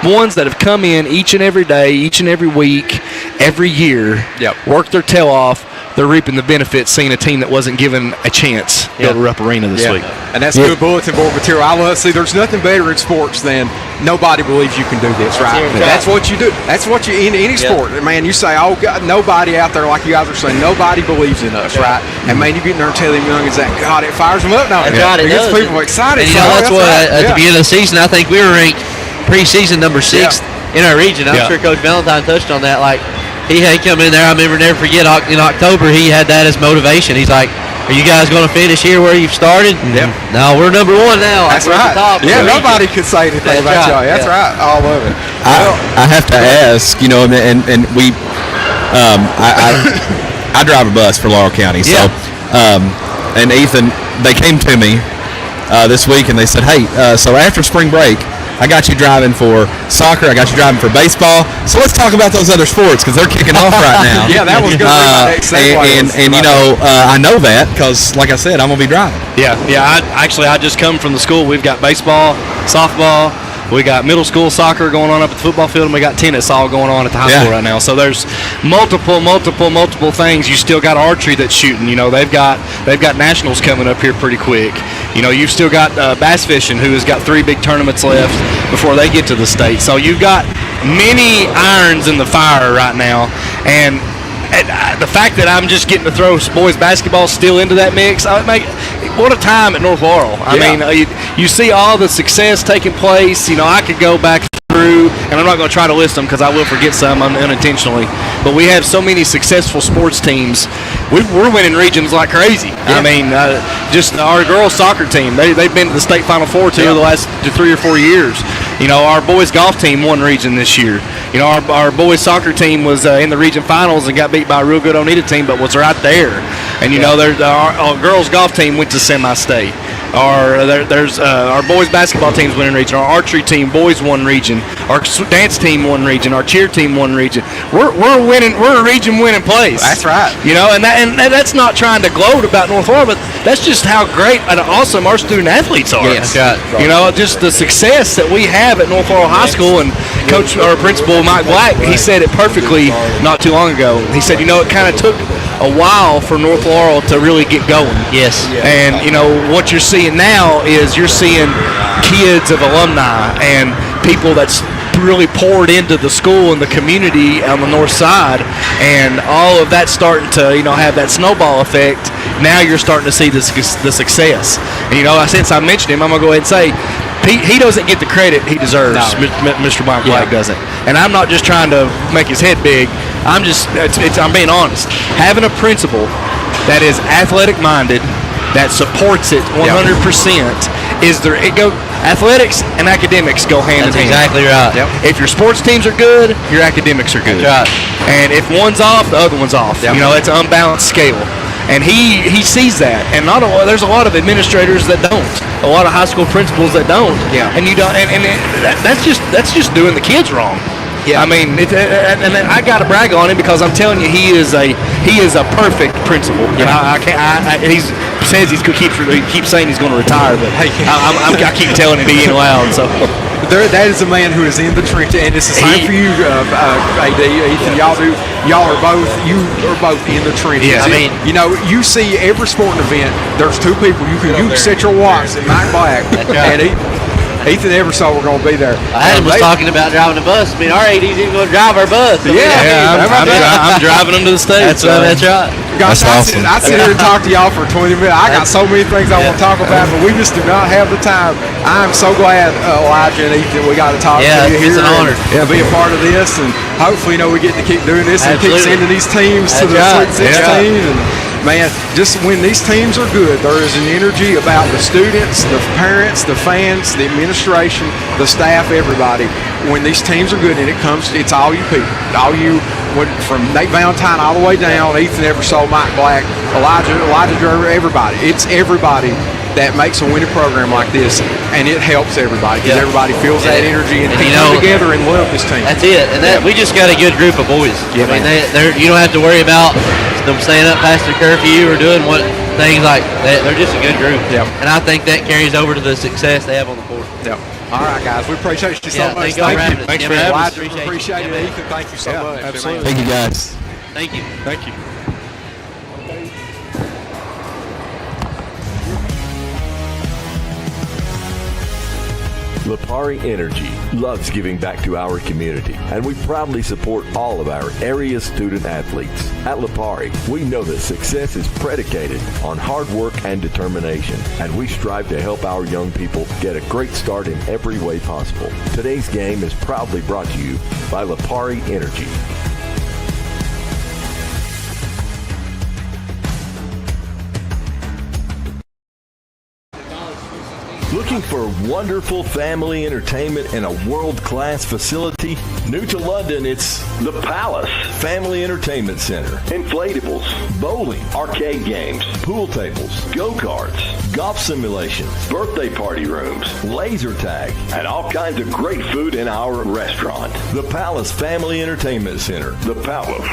ones that have come in each and every day, each and every week, every year, work their tail off. They're reaping the benefits, seeing a team that wasn't given a chance to go to Rupp Arena this week. And that's good bulletin board material. There's nothing better in sports than nobody believes you can do this, right? That's what you do. That's what you in any sport. Man, you say, oh, God, nobody out there, like you guys are saying, nobody believes in us, right? And, man, you get in there and tell them youngins that, God, it fires them up now. That's right, it gets does. people excited. And, that's what, at the beginning of the season, I think we were ranked preseason number 6 in our region. I'm sure Coach Valentine touched on that. Like, he had come in there. I never forget, in October, he had that as motivation. He's like, are you guys going to finish here where you've started? Yep. No, we're number 1 now. That's right. Yeah, nobody could say anything about y'all. That's right. All of it. I have to ask, and we, I drive a bus for Laurel County. So, and Ethan, they came to me this week and they said, hey, so after spring break, I got you driving for soccer. I got you driving for baseball. So let's talk about those other sports because they're kicking off right now. Yeah, that was good. I know that because, like I said, I'm gonna be driving. Yeah. I just come from the school. We've got baseball, softball. We got middle school soccer going on up at the football field, and we got tennis all going on at the high school right now. So there's multiple things. You still got archery that's shooting. They've got nationals coming up here pretty quick. You've still got bass fishing, who has got 3 big tournaments left before they get to the state. So you've got many irons in the fire right now, and the fact that I'm just getting to throw boys basketball still into that mix, what a time at North Laurel. I mean, you see all the success taking place. I could go back through, and I'm not going to try to list them because I will forget some unintentionally, but we have so many successful sports teams. We're winning regions like crazy. I mean, just our girls soccer team, they've been to the state Final Four the last 3 or 4 years. Our boys golf team won region this year. Our boys soccer team was in the region finals and got beat by a real good Oneida team, but was right there. And our girls golf team went to semi-state. There's our boys basketball team's winning region. Our archery team, boys, won region. Our dance team won region. Our cheer team won region. We're winning. We're a region winning place. That's right. You know, and that's not trying to gloat about North Laurel, but that's just how great and awesome our student athletes are. Yes. That's right. You know, just the success that we have at North Laurel High School. And Coach, our principal, Mike Black, he said it perfectly not too long ago. He said, you know, it kind of took a while for North Laurel to really get going. Yes. And, you know, what you're seeing now is you're seeing kids of alumni and people that's really poured into the school and the community on the north side, and all of that starting to, you know, have that snowball effect. Now you're starting to see the success. And, you know, since I mentioned him, I'm going to go ahead and say he doesn't get the credit he deserves. No. Mr. Mike Black doesn't. And I'm not just trying to make his head big. I'm being honest. Having a principal that is athletic minded, that supports it 100%, athletics and academics go hand in hand. Exactly right. Yep. If your sports teams are good, your academics are good. That's right. And if one's off, the other one's off. Yep. You know, it's an unbalanced scale. And he sees that. And there's a lot of administrators that don't. A lot of high school principals that don't. Yeah. And you don't. And that's just doing the kids wrong. Yeah. I mean, and I got to brag on him because I'm telling you, he is a perfect principal. Yeah. He keeps saying he's going to retire, but I keep telling him he ain't allowed. So. That is a man who is in the trenches, and it's the same for you, AD, Ethan. Y'all are both in the trenches. Yeah. I mean, you know, you see every sporting event. There's two people you can set your watch at Mike Black and Ethan Eversole were going to be there. Adam was talking about driving a bus. I mean, our AD's even going to drive our bus. I'm driving them to the stage. That's right. Gosh, That's awesome. I sit here and talk to y'all for 20 minutes. I got so many things I want to talk about, but we just do not have the time. I'm so glad, Elijah and Ethan, we got to talk to you here. It's an honor. And be a part of this, and hopefully, you know, we get to keep doing this and keep sending these teams to the Sweet 16. And man, just when these teams are good, there is an energy about the students, the parents, the fans, the administration, the staff, everybody. When these teams are good and it's all you people. All you, from Nate Valentine all the way down, Ethan Eversole, Mike Black, Elijah Gerber, everybody. It's everybody that makes a winning program like this, and it helps everybody because everybody feels that energy and they come together and love this team. That's it. And we just got a good group of boys. Yeah, I mean, you don't have to worry about them staying up past the curfew or doing things like that. They're just a good group. Yeah. And I think that carries over to the success they have on the court. Yeah. All right, guys. We appreciate you so much. Thank you. Thanks for having us. Elijah, appreciate it. Ethan, thank you so much. Absolutely. Thank you, guys. Thank you. Thank you. Lipari Energy loves giving back to our community, and we proudly support all of our area student athletes. At Lipari, we know that success is predicated on hard work and determination, and we strive to help our young people get a great start in every way possible. Today's game is proudly brought to you by Lipari Energy. Looking for wonderful family entertainment and a world-class facility? New to London, it's The Palace Family Entertainment Center. Inflatables, bowling, arcade games, pool tables, go-karts, golf simulations, birthday party rooms, laser tag, and all kinds of great food in our restaurant. The Palace Family Entertainment Center. The Palace.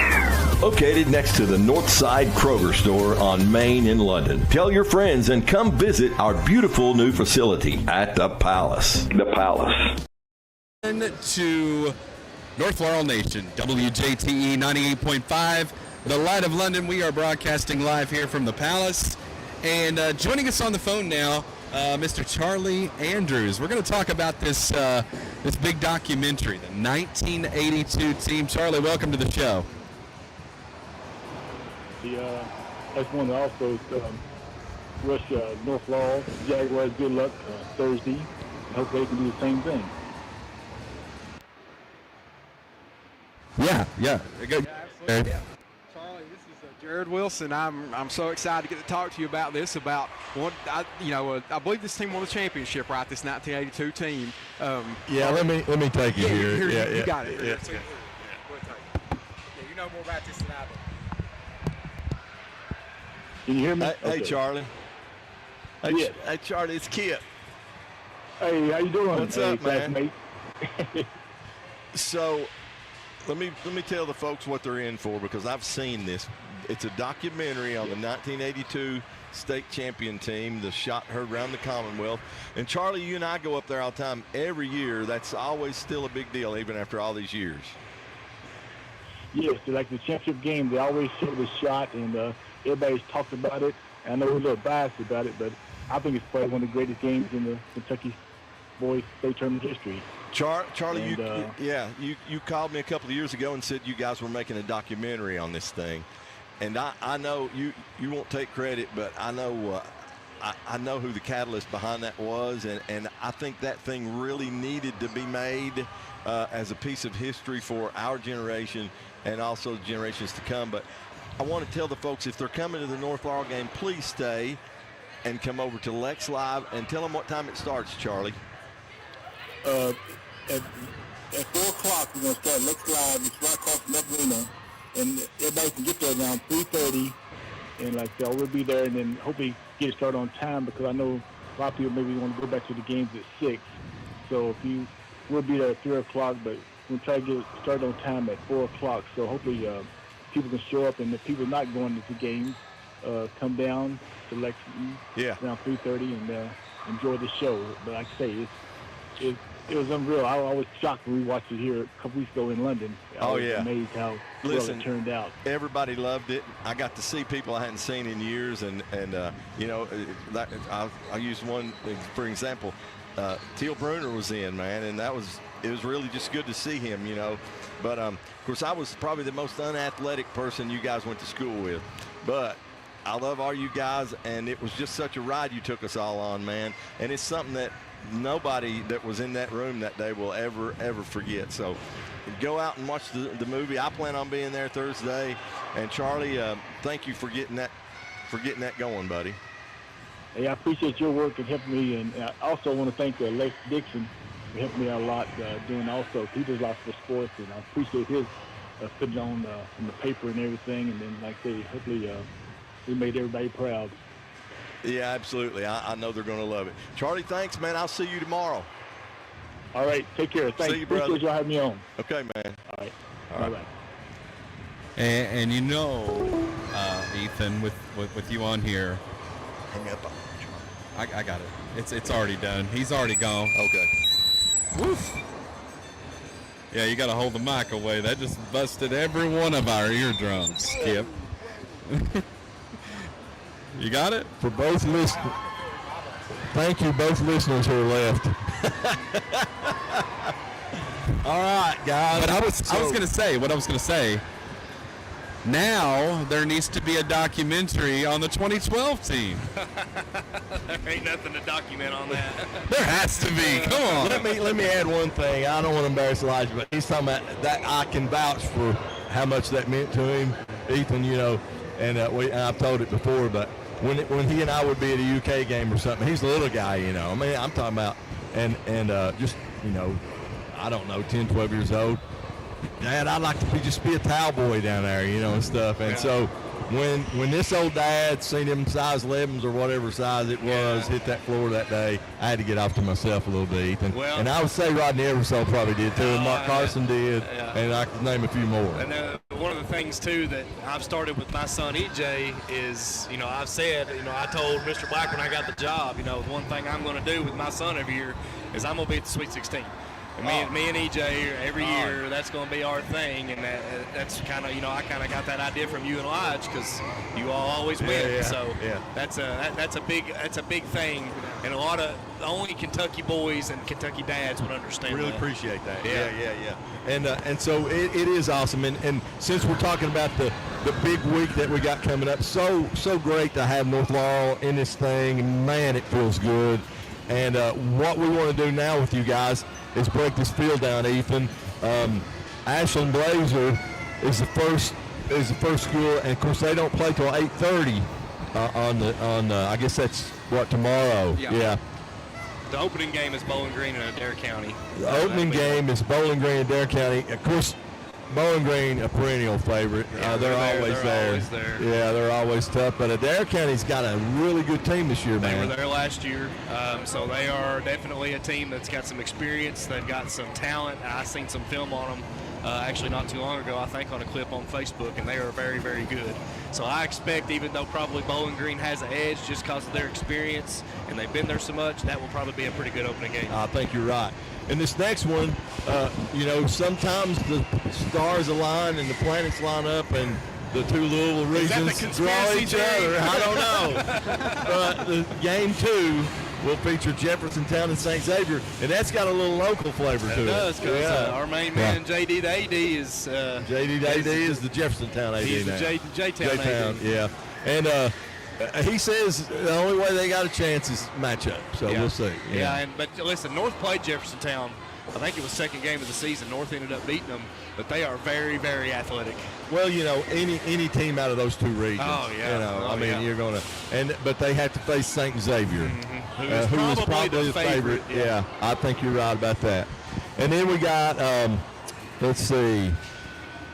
Located next to the Northside Kroger store on Main in London. Tell your friends and come visit our beautiful new facility at The Palace. The Palace. To North Laurel Nation, WJTE 98.5, the Light of London. We are broadcasting live here from the Palace. And joining us on the phone now, Mr. Charlie Andrews. We're going to talk about this big documentary, the 1982 team. Charlie, welcome to the show. I just want to also wish North Laurel Jaguars good luck Thursday. I hope they can do the same thing. Yeah. Absolutely. Yeah. Charlie, this is Jared Wilson. I'm so excited to get to talk to you about this. About what I believe this team won the championship, right? This 1982 team. Let me take you here. You got it. Yeah. You know more about this than I do. Can you hear me? Hey, Okay. Charlie. Hey, Charlie, it's Kip. Hey, how you doing? What's up, man? Classmate? So, let me tell the folks what they're in for, because I've seen this. It's a documentary on the 1982 state champion team, the shot heard around the Commonwealth. And Charlie, you and I go up there all the time. Every year, that's always still a big deal, even after all these years. Yes, like the championship game, they always show the shot, and everybody's talked about it. I know we're a little biased about it, but I think it's probably one of the greatest games in the Kentucky boys state tournament history. Charlie, And, you called me a couple of years ago and said you guys were making a documentary on this thing. And I know you won't take credit, but I know who the catalyst behind that was, and I think that thing really needed to be made as a piece of history for our generation and also generations to come. But I want to tell the folks, if they're coming to the North Laurel game, please stay and come over to Lex Live and tell them what time it starts, Charlie. At 4 o'clock, we're going to start Lex Live. It's right across from the arena. And everybody can get there around 3:30, and like I said, we'll be there, and then hopefully get it started on time, because I know a lot of people maybe want to go back to the games at 6. So we'll be there at 3 o'clock, but we'll try to get it started on time at 4 o'clock. So hopefully people can show up, and if people not going to the games, come down to Lex around 3:30 and enjoy the show. But like I say, it was unreal. I was shocked when we watched it here a couple weeks ago in London. I was amazed how well it turned out. Everybody loved it. I got to see people I hadn't seen in years, and you know, I'll use one for example. Teal Bruner was in, man, and it was really just good to see him, you know. But of course, I was probably the most unathletic person you guys went to school with, but I love all you guys, and it was just such a ride you took us all on, man. And it's something that nobody that was in that room that day will ever forget. So go out and watch the movie. I plan on being there Thursday. And Charlie, thank you for getting that going, buddy. Hey, I appreciate your work and helping me, and I also want to thank Lex Dixon for helping me out a lot doing also. He does lots for sports, and I appreciate his putting on in the paper and everything. And then, like I say, hopefully we made everybody proud. Yeah, absolutely. I know they're going to love it. Charlie, thanks, man. I'll see you tomorrow. All right. Take care. Thanks. See you, brother. Appreciate y'all having me on. Okay, man. All right. All right. And you know, Ethan, with you on here, Hang up on I got it. It's already done. He's already gone. Okay. Woof. Yeah, you got to hold the mic away. That just busted every one of our eardrums, Skip. You got it? For both listeners, thank you, both listeners who are left. All right, guys. But I was going to say, now there needs to be a documentary on the 2012 team. There ain't nothing to document on that. There has to be. Come on. Let me add one thing. I don't want to embarrass Elijah, but he's talking about that. I can vouch for how much that meant to him, Ethan. You know, and I've told it before, but when he and I would be at a UK game or something, he's a little guy, you know. I mean, I'm talking about, and just, you know, I don't know, 10, 12 years old. Dad, I'd like to be a towel boy down there, you know, and stuff. And so when this old dad seen him size 11s or whatever size it was hit that floor that day, I had to get off to myself a little bit. And I would say Rodney Eversole probably did too, and Mark Carson did, and I could name a few more. And one of the things too that I've started with my son EJ is, you know, I've said, you know, I told Mr. Black when I got the job, you know, one thing I'm going to do with my son every year is I'm going to be at the Sweet 16. And me and EJ every year, that's going to be our thing, and that's kind of, you know, I kind of got that idea from you and Lodge because you all always win. That's a big thing, and a lot of only Kentucky boys and Kentucky dads would understand. Really that. appreciate that. And so it is awesome, and since we're talking about the big week that we got coming up, so great to have North Laurel in this thing. Man, it feels good. And what we want to do now with you guys is break this field down, Ethan. Ashland Blazer is the first school, and of course they don't play till 8:30 on I guess that's tomorrow. Yeah. The opening game is Bowling Green in Adair County. The opening game is Bowling Green in Adair County. Of course, Bowling Green, a perennial favorite. Yeah, they're always there. Yeah, they're always tough. But Adair County's got a really good team this year, man. They were there last year, so they are definitely a team that's got some experience. They've got some talent. I seen some film on them actually not too long ago, I think, on a clip on Facebook, and they are very, very good. So I expect, even though probably Bowling Green has an edge just because of their experience and they've been there so much, that will probably be a pretty good opening game. I think you're right. And this next one, sometimes the stars align and the planets line up and the two Louisville regions draw each other. I don't know. But the game 2 will feature Jeffersontown and St. Xavier, and that's got a little local flavor to it. It does, because our main man, JD the AD, is... JD the AD is the Jeffersontown AD he's now. the J-Town AD. Yeah. And he says the only way they got a chance is matchup, so we'll see. But listen, North played Jeffersontown. I think it was second game of the season. North ended up beating them, but they are very, very athletic. Well, any team out of those two regions. Oh yeah. You're gonna, but they have to face St. Xavier, who is probably the favorite. Yeah, I think you're right about that. And then we got, let's see,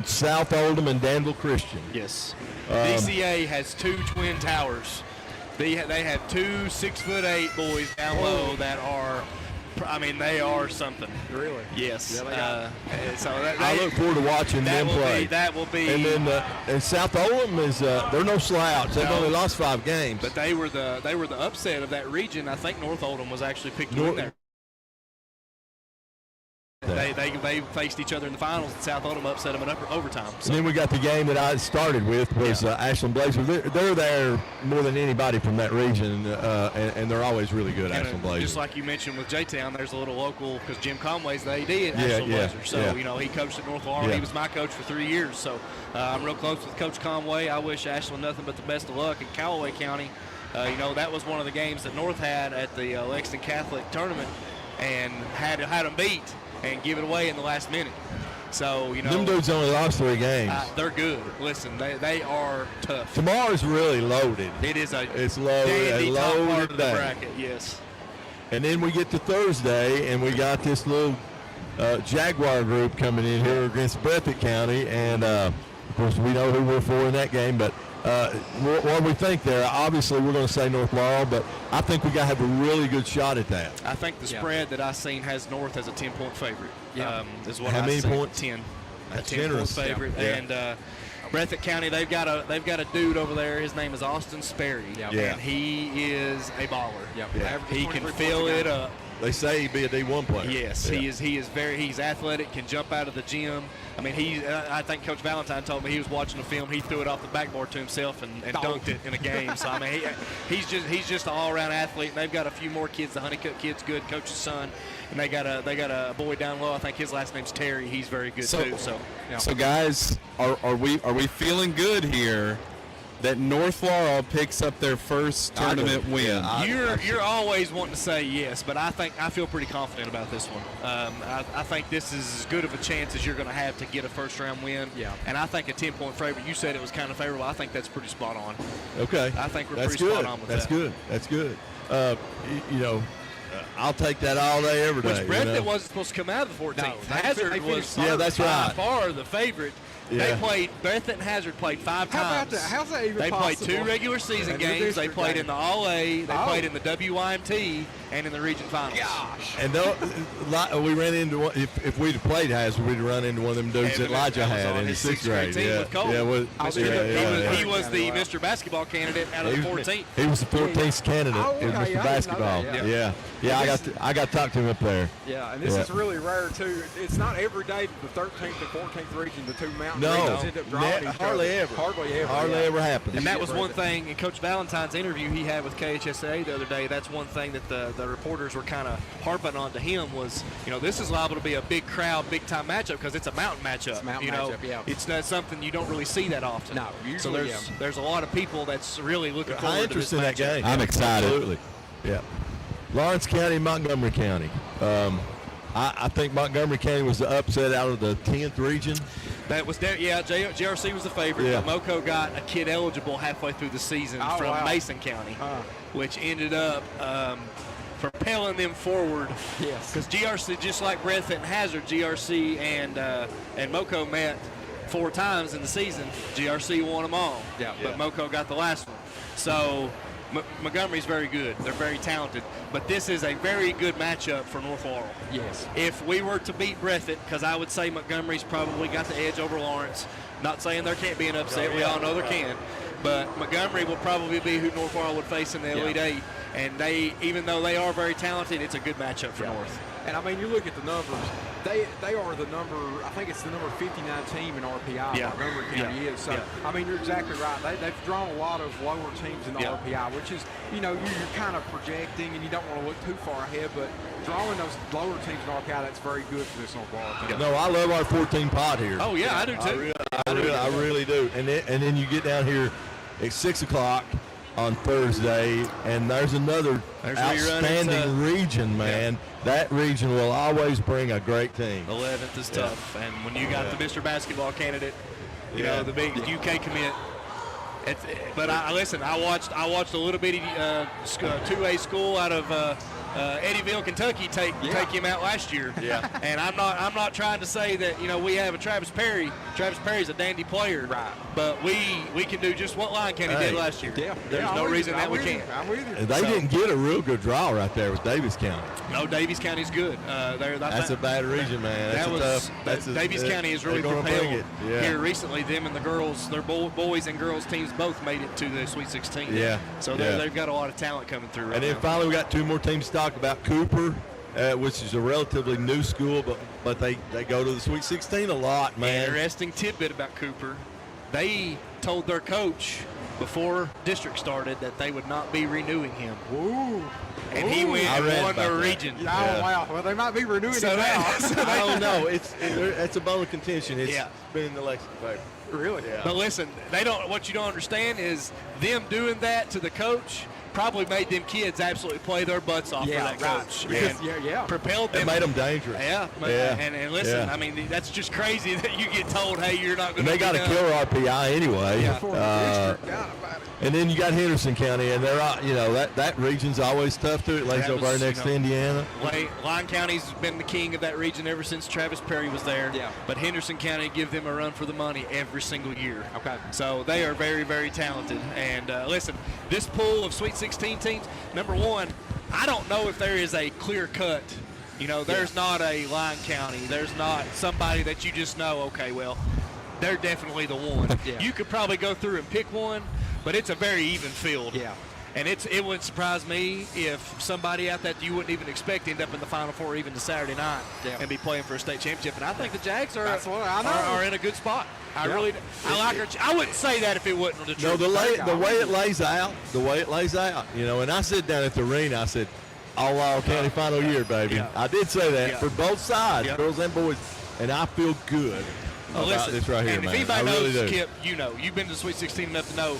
South Oldham and Danville Christian. Yes. DCA has 2 twin towers. They have 2 6'8" boys down low that are. They are something. Really? Yes. Yeah, I look forward to watching them play. That will be. And then and South Oldham is they're no slouch. They've only lost 5 games. But they were the upset of that region. I think North Oldham was actually picked to win there. They faced each other in the finals, and South Oldham upset them in overtime. So. And then we got the game that I started with was Ashland Blazers. They're there more than anybody from that region, and they're always really good, Ashland Blazers. Just like you mentioned with J-Town, there's a little local, because Jim Conway's the AD at Ashland Blazers. So, he coached at North Laurel. He was my coach for 3 years. So I'm real close with Coach Conway. I wish Ashland nothing but the best of luck. In Callaway County, that was one of the games that North had at the Lexington Catholic tournament and had them beat and give it away in the last minute. So, them dudes only lost 3 games. They're good. Listen, they are tough. Tomorrow's really loaded. It's loaded. Top part of the bracket, yes. And then we get to Thursday, and we got this little Jaguar group coming in here against Breathitt County, and of course we know who we're for in that game, but what we think there, obviously we're going to say North Laurel, but I think we got to have a really good shot at that. I think the spread that I've seen has North as a 10-point favorite. Is what How many points? 10. That's a 10-point favorite. Yeah. And Breathitt County, they've got a dude over there. His name is Austin Sperry, and he is a baller. He can fill it up. They say he'd be a D1 player. Yes, he is. He's athletic, can jump out of the gym. I think Coach Valentine told me he was watching the film. He threw it off the backboard to himself and dunked it in a game. So he's just an all-around athlete. And they've got a few more kids. The Honeycutt kid's good, coach's son, and they got a boy down low. I think his last name's Terry. He's very good too. So guys, are we feeling good here that North Laurel picks up their first tournament win? You're always wanting to say yes, but I feel pretty confident about this one. I think this is as good of a chance as you're going to have to get a first round win. And I think a 10-point favorite. You said it was kind of favorable. I think that's pretty spot on. Okay. I think we're pretty spot on with that. That's good. I'll take that all day, every day. Which Breathitt wasn't supposed to come out of the 14th. No, Hazard was that's right. by far the favorite. Yeah. They played, Breathitt and Hazard played 5 times. How about that? How's that even They possible? played 2 regular season games. They played in the All-A. They played in the WYMT and in the region finals. Gosh. And we ran into one, if we'd have played Hazard, we'd have run into one of them dudes that Elijah had in the 6th grade. With Cole. He was the Mr. Basketball candidate out of the 14th. He was the 14th candidate in Mr. Basketball. I got to talk to him up there. Yeah, and this is really rare too. It's not every day that the 13th and 14th region, the 2 mountain regions end up drawing each hardly other. ever. Hardly ever happens. And that was one thing in Coach Valentine's interview he had with KHSA the other day. That's one thing that the reporters were kind of harping on to him was, this is liable to be a big crowd, big time matchup because it's a mountain matchup. It's a mountain matchup, It's not something you don't really see that often. No, usually. So there's a lot of people that's really looking High forward to interest this in that matchup. game. I'm excited. Absolutely. Yeah. Lawrence County, Montgomery County. I think Montgomery County was the upset out of the 10th region. That was there. Yeah, JRC was the favorite. Yeah. But MoCo got a kid eligible halfway through the season from Mason County, which ended up propelling them forward. Yes. Because GRC, just like Breathitt and Hazard, GRC and Moco met 4 times in the season. GRC won them all. But Moco got the last one. So Montgomery's very good. They're very talented. But this is a very good matchup for North Laurel. Yes. If we were to beat Breathitt, because I would say Montgomery's probably got the edge over Lawrence. Not saying there can't be an upset. We all know there can. But Montgomery will probably be who North Laurel would face in the Elite Eight. And they, even though they are very talented, it's a good matchup for North. And I mean, you look at the numbers. They are the number. I think it's the number 59 team in RPI. Montgomery County is. So I mean, you're exactly right. They've drawn a lot of lower teams in the RPI, which is, you know, you're kind of projecting and you don't want to look too far ahead, but drawing those lower teams in RPI, that's very good for this North Laurel team. No, I love our 14 pot here. Oh yeah, I do too. I really do. And then you get down here at 6 o'clock on Thursday, and there's another outstanding region, man. That region will always bring a great team. 11th is tough, and when you got the Mr. Basketball candidate, you know, the big UK commit. But listen, I watched a little bitty 2A school out of Eddyville, Kentucky take him out last year. And I'm not trying to say that, you know, we have a Travis Perry. Travis Perry's a dandy player, right? But we can do just what Lyon County did last year. There's no reason that we can't. I'm with you. They didn't get a real good draw right there with Davis County. No, Davies County's good. That's a bad region, man. Davies County has really propelled here recently. Them and the girls, their boys and girls teams both made it to the Sweet 16. So they've got a lot of talent coming through. And then finally, we got 2 more teams to talk about. Cooper, which is a relatively new school, but they go to the Sweet 16 a lot, man. Interesting tidbit about Cooper. They told their coach before district started that they would not be renewing him. And he went and won the region. Wow. Well, they might be renewing it now. I don't know. It's a bone of contention. It's been in the Lexington paper. Really? Yeah. But listen, what you don't understand is them doing that to the coach probably made them kids absolutely play their butts off for that coach. And propelled them. It made them dangerous. And listen, I mean, that's just crazy that you get told, hey, you're not going to. They got a killer RPI anyway. And then you got Henderson County, and they're that region's always tough too. It lays over right next to Indiana. Lyon County's been the king of that region ever since Travis Perry was there. But Henderson County give them a run for the money every single year. So they are very, very talented. And listen, this pool of Sweet 16 teams, number one, I don't know if there is a clear cut. You know, there's not a Lyon County. There's not somebody that you just know, okay, well, they're definitely the one. You could probably go through and pick one, but it's a very even field. And it wouldn't surprise me if somebody out that you wouldn't even expect end up in the Final Four even to Saturday night and be playing for a state championship. And I think the Jags are in a good spot. I like her. I wouldn't say that if it wasn't the truth. No, the way it lays out, you know. And I said down at the arena, I said, all Laurel County final year, baby. I did say that for both sides, girls and boys, and I feel good about this right here, and man. If anybody knows, Kip, you know, you've been to the Sweet 16 enough to know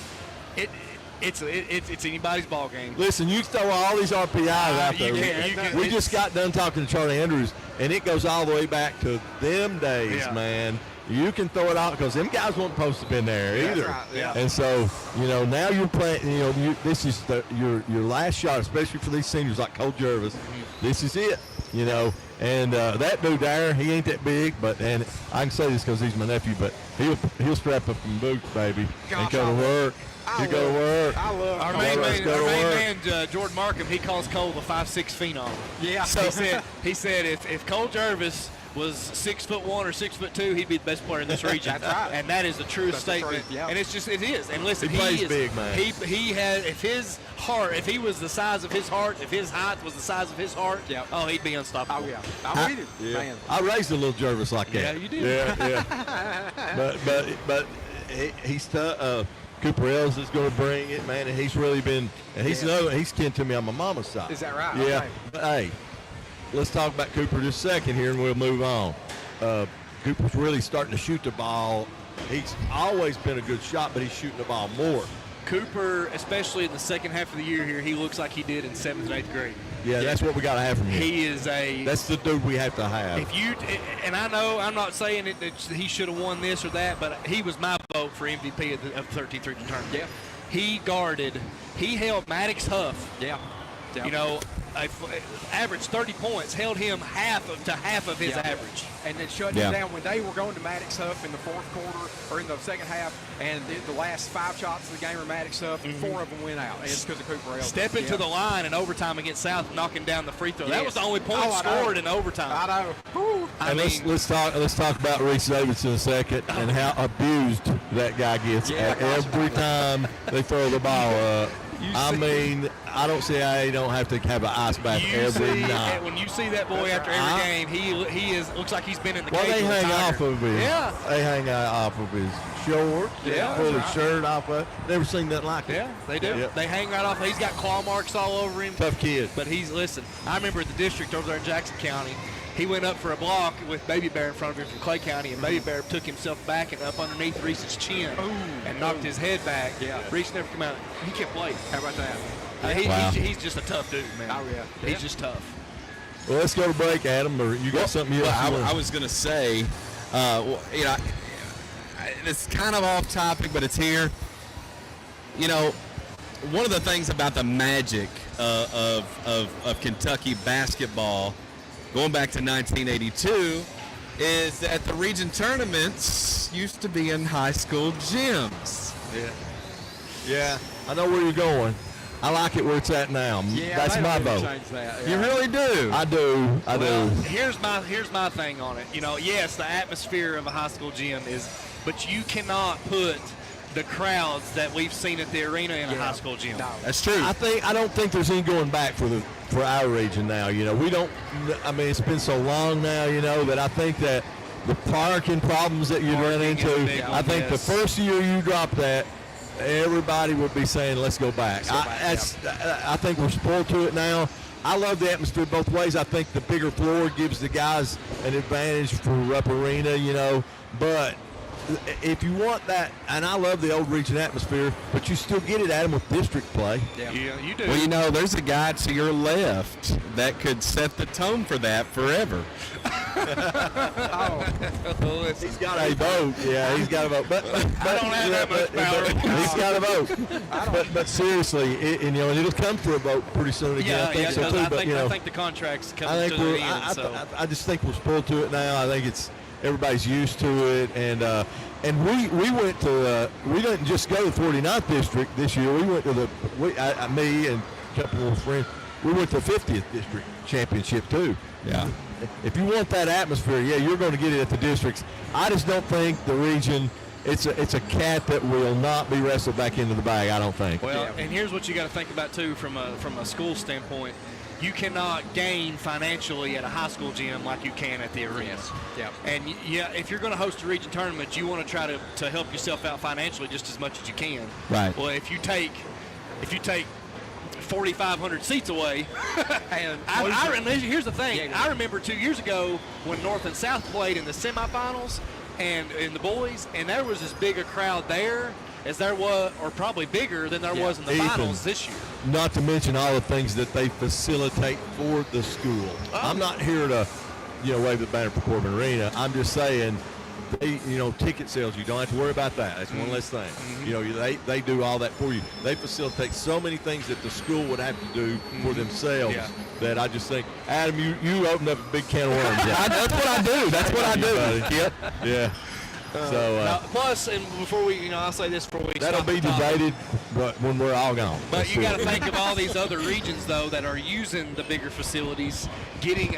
it's anybody's ball game. Listen, you throw all these RPIs out there. We just got done talking to Charlie Andrews, and it goes all the way back to them days, man. You can throw it out because them guys weren't supposed to have been there either. And so, you know, now you're playing. You know, this is your last shot, especially for these seniors like Cole Jervis. This is it. You know, and that dude there, he ain't that big, and I can say this because he's my nephew, but he'll strap up some boots, baby, and go to work. You go to work. I love our main man, Jordan Markham. He calls Cole the 5'6" phenom. So he said if Cole Jervis was 6'1" or 6'2", he'd be the best player in this region. That's right. And that is a true statement. And it is. And listen, he plays big, man. He has, if his heart, if he was the size of his heart, if his height was the size of his heart, he'd be unstoppable. I'm with you, man. I raised a little Jervis like that. Yeah, you did. But he's tough. Cooper Ells is going to bring it, man, and he's really been. And he's kin to me on my mama's side. Is that right? Yeah. Okay. But hey, let's talk about Cooper just a second here, and we'll move on. Cooper's really starting to shoot the ball. He's always been a good shot, but he's shooting the ball more. Cooper, especially in the second half of the year here, he looks like he did in 7th and 8th grade. Yeah, that's what we got to have from him. That's the dude we have to have. And I know I'm not saying that he should have won this or that, but he was my vote for MVP of the 13th region tournament. He held Maddox Huff. You know, averaged 30 points, held him half of his average. And then shut him down when they were going to Maddox Huff in the fourth quarter or in the second half, and the last 5 shots of the game were Maddox Huff, 4 of them went out. And it's because of Cooper Elton. Stepping to the line in overtime against South, knocking down the free throw. That was the only point scored in overtime. I know. Let's talk about Reese Davidson a second and how abused that guy gets every time they throw the ball up. I don't see how he don't have to have an ice bath every night. When you see that boy after every game, he looks like he's been in the cage. Well, they hang off of his. Yeah. They hang off of his shorts. Pull his shirt off of it. Never seen that like it. Yeah, they do. They hang right off. He's got claw marks all over him. Tough kid. But listen, I remember at the district over there in Jackson County, he went up for a block with Baby Bear in front of him from Clay County, and Baby Bear took himself back and up underneath Reese's chin and knocked his head back. Yeah. Reese never come out. He can't play. How about that? He's just a tough dude, man. Oh, yeah. He's just tough. Well, let's go to break, Adam, or you got something else? I was going to say, it's kind of off topic, but it's here. One of the things about the magic of Kentucky basketball going back to 1982 is that the region tournaments used to be in high school gyms. Yeah, I know where you're going. I like it where it's at now. Yeah, that's my vote. You really do. I do. Here's my thing on it. Yes, the atmosphere of a high school gym but you cannot put the crowds that we've seen at the arena in a high school gym. No. That's true. I don't think there's any going back for our region now. We don't. I mean, it's been so long now. That I think that the parking problems that you run into. I think the first year you drop that, everybody would be saying, "Let's go back." I think we're spoiled to it now. I love the atmosphere both ways. I think the bigger floor gives the guys an advantage for Rupp Arena. But if you want that, and I love the old region atmosphere, but you still get it, Adam, with district play. Yeah, you do. Well, there's a guy to your left that could set the tone for that forever. He's got a vote. Yeah, he's got a vote. But I don't have that much power. He's got a vote. But seriously, it'll come for a vote pretty soon again. I think so too. I think the contract's coming to the end. I just think we're spoiled to it now. I think everybo's used to it, and we went to we didn't just go to the 49th district this year. We went to me and a couple of friends. We went to the 50th district championship too. Yeah. If you want that atmosphere, you're going to get it at the districts. I just don't think the region. It's a cat that will not be wrestled back into the bag. I don't think. Well, and here's what you got to think about too, from a school standpoint. You cannot gain financially at a high school gym like you can at the arena. Yeah. And if you're going to host a region tournament, you want to try to help yourself out financially just as much as you can. Right. Well, if you take 4,500 seats away, and here's the thing. I remember 2 years ago when North and South played in the semifinals and in the boys, and there was as big a crowd there as there was, or probably bigger than there was in the finals this year. Not to mention all the things that they facilitate for the school. I'm not here to, wave the banner for Corbin Arena. I'm just saying, ticket sales, you don't have to worry about that. That's one less thing. Mm-hmm. They do all that for you. They facilitate so many things that the school would have to do for themselves that I just think, Adam, you opened up a big can of worms. That's what I do. That's what I do. Yep. Yeah. Plus, and before I'll say this before we that'll be debated, but when we're all gone. But you got to think of all these other regions though that are using the bigger facilities, getting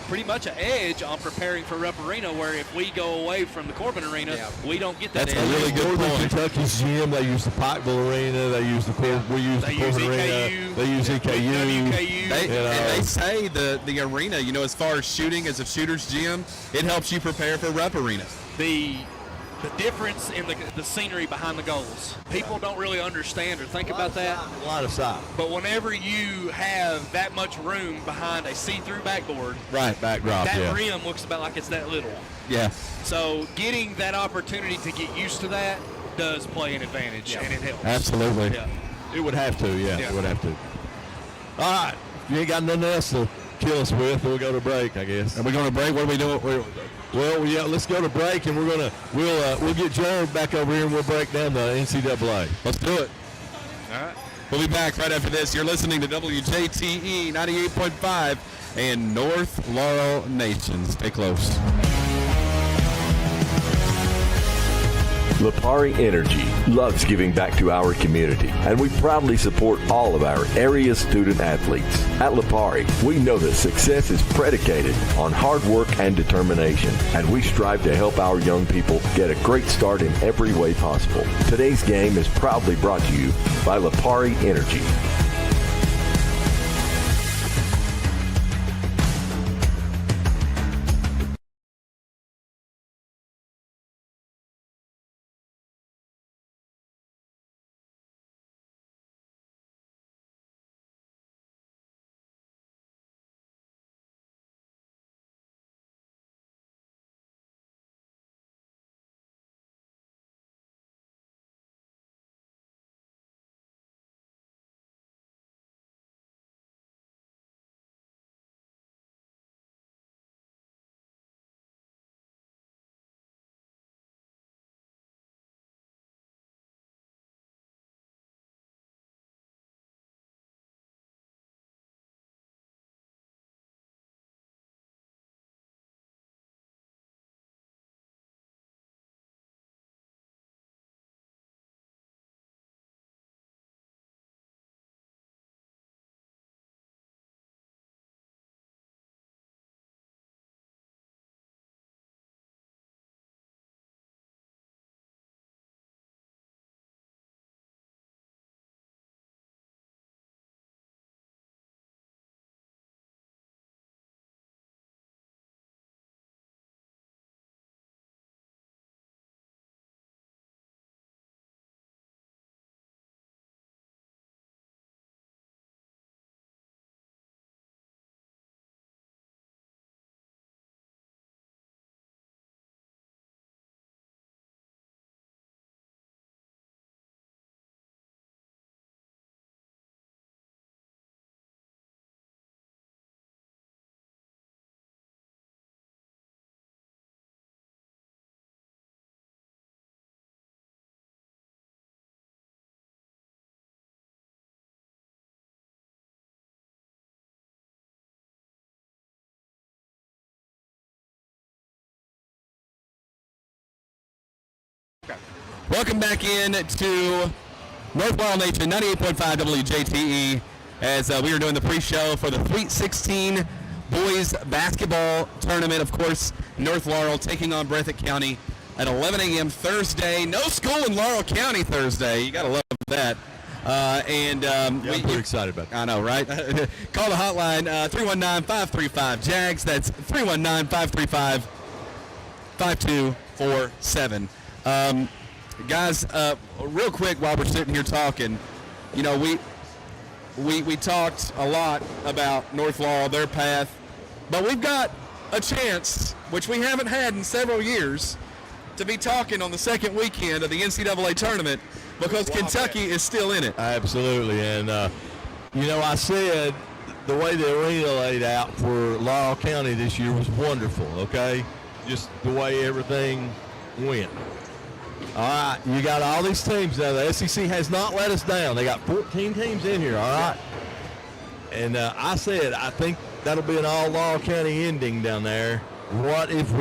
pretty much an edge on preparing for Rupp Arena. Where if we go away from the Corbin Arena, we don't get that. That's a really good point. Kentucky's gym. They use the Pikeville Arena. They use the we use the Corbin Arena. They use EKU. And they say the arena, as far as shooting as a shooter's gym, it helps you prepare for Rupp Arena. The difference in the scenery behind the goals. People don't really understand or think about that. A lot of size. But whenever you have that much room behind a see-through backboard, backdrop, that rim looks about like it's that little. Yeah. So getting that opportunity to get used to that does play an advantage, and it helps. Absolutely. Yeah. It would have to, it would have to. All right. If you ain't got nothing else to kill us with, we'll go to break, I guess. Are we going to break? What are we doing? Well, let's go to break, and we'll get Jared back over here, and we'll break down the NCAA. Let's do it. All right. We'll be back right after this. You're listening to WJTE 98.5 and North Laurel Nation. Stay close. Lipari Energy loves giving back to our community, and we proudly support all of our area student athletes. At Lipari, we know that success is predicated on hard work and determination, and we strive to help our young people get a great start in every way possible. Today's game is proudly brought to you by Lipari Energy. Welcome back in to North Laurel Nation 98.5 WJTE as we are doing the pre-show for the Sweet 16 boys basketball tournament. Of course, North Laurel taking on Breathitt County at 11 a.m. Thursday. No school in Laurel County Thursday. You got to love that. I'm pretty excited about that. I know, right? Call the hotline, 319-535-JAGS. That's 319-535-5247. Guys, real quick while we're sitting here talking, you know, we talked a lot about North Laurel, their path, but we've got a chance, which we haven't had in several years, to be talking on the second weekend of the NCAA tournament because Kentucky is still in it. Absolutely, and you know, I said the way the arena laid out for Laurel County this year was wonderful, okay? Just the way everything went. All right, you got all these teams now. The SEC has not let us down. They got 14 teams in here, all right? And I said, I think that'll be an all Laurel County ending down there. What if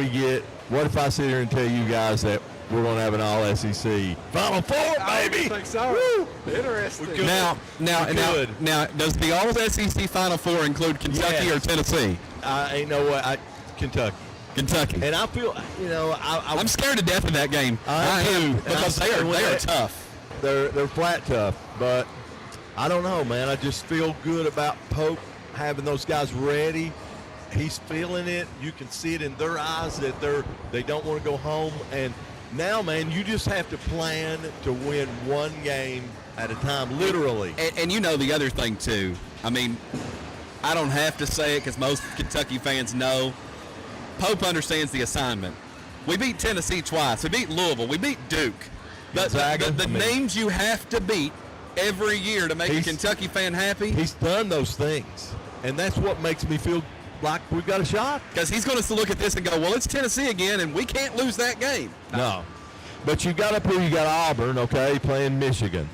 I sit here and tell you guys that we're going to have an all SEC Final Four, baby? I think so. Woo! Interesting. Now, does the all SEC Final Four include Kentucky or Tennessee? Ain't no way. Kentucky. And I feel, you know, I'm scared to death of that game. I am because they are tough. They're flat tough, but I don't know, man. I just feel good about Pope having those guys ready. He's feeling it. You can see it in their eyes that they don't want to go home. And now, man, you just have to plan to win one game at a time, literally. And you know the other thing too. I mean, I don't have to say it because most Kentucky fans know. Pope understands the assignment. We beat Tennessee twice. We beat Louisville. We beat Duke. The names you have to beat every year to make a Kentucky fan happy. He's done those things, and that's what makes me feel like we've got a shot. Because he's going to look at this and go, well, it's Tennessee again, and we can't lose that game. No. But you got up here, you got Auburn, okay, playing Michigan.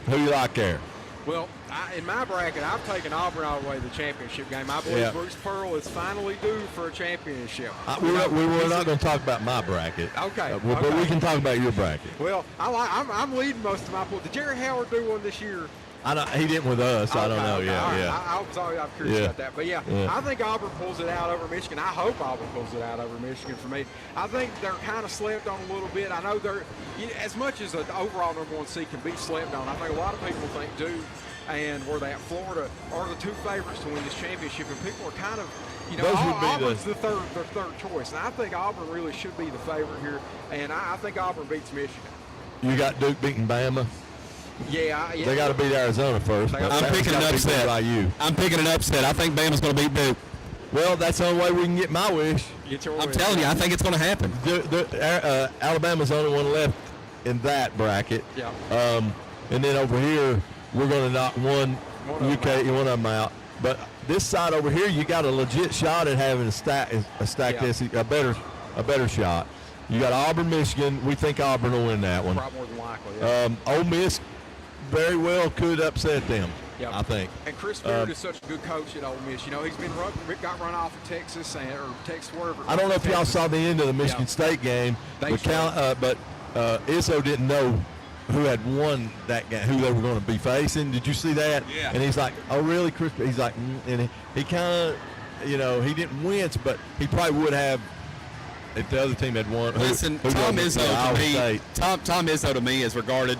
Who you like there? Well, in my bracket, I've taken Auburn all the way to the championship game. I believe Bruce Pearl is finally due for a championship. We're not going to talk about my bracket. Okay. But we can talk about your bracket. Well, I'm leading most of my pool. Did Jerry Howard do one this year? He didn't with us. I don't know. Yeah. I'm curious about that. But I think Auburn pulls it out over Michigan. I hope Auburn pulls it out over Michigan for me. I think they're kind of slept on a little bit. I know they're as much as the overall number 1 seed can be slept on. I think a lot of people think Duke and where that Florida are the 2 favorites to win this championship, and people are kind of, Auburn's the third choice, and I think Auburn really should be the favorite here, and I think Auburn beats Michigan. You got Duke beating Bama. Yeah. They got to beat Arizona first. I'm picking an upset. I'm picking an upset. I think Bama's going to beat Duke. Well, that's the only way we can get my wish. I'm telling you, I think it's going to happen. Alabama's the only one left in that bracket. Yeah. And then over here, we're going to knock one of them out. But this side over here, you got a legit shot at having a better shot. You got Auburn, Michigan. We think Auburn will win that one. Probably more than likely. Yeah. Ole Miss very well could upset them. Yep. I think. And Chris Beard is such a good coach at Ole Miss. He's got run off of Texas or Texas wherever. I don't know if y'all saw the end of the Michigan State game, but Izzo didn't know who had won that game, who they were going to be facing. Did you see that? Yeah. And he's like, "Oh, really, Chris?" He's like, and he kind of, he didn't wince, but he probably would have if the other team had won. Listen, Tom Izzo to me is regarded.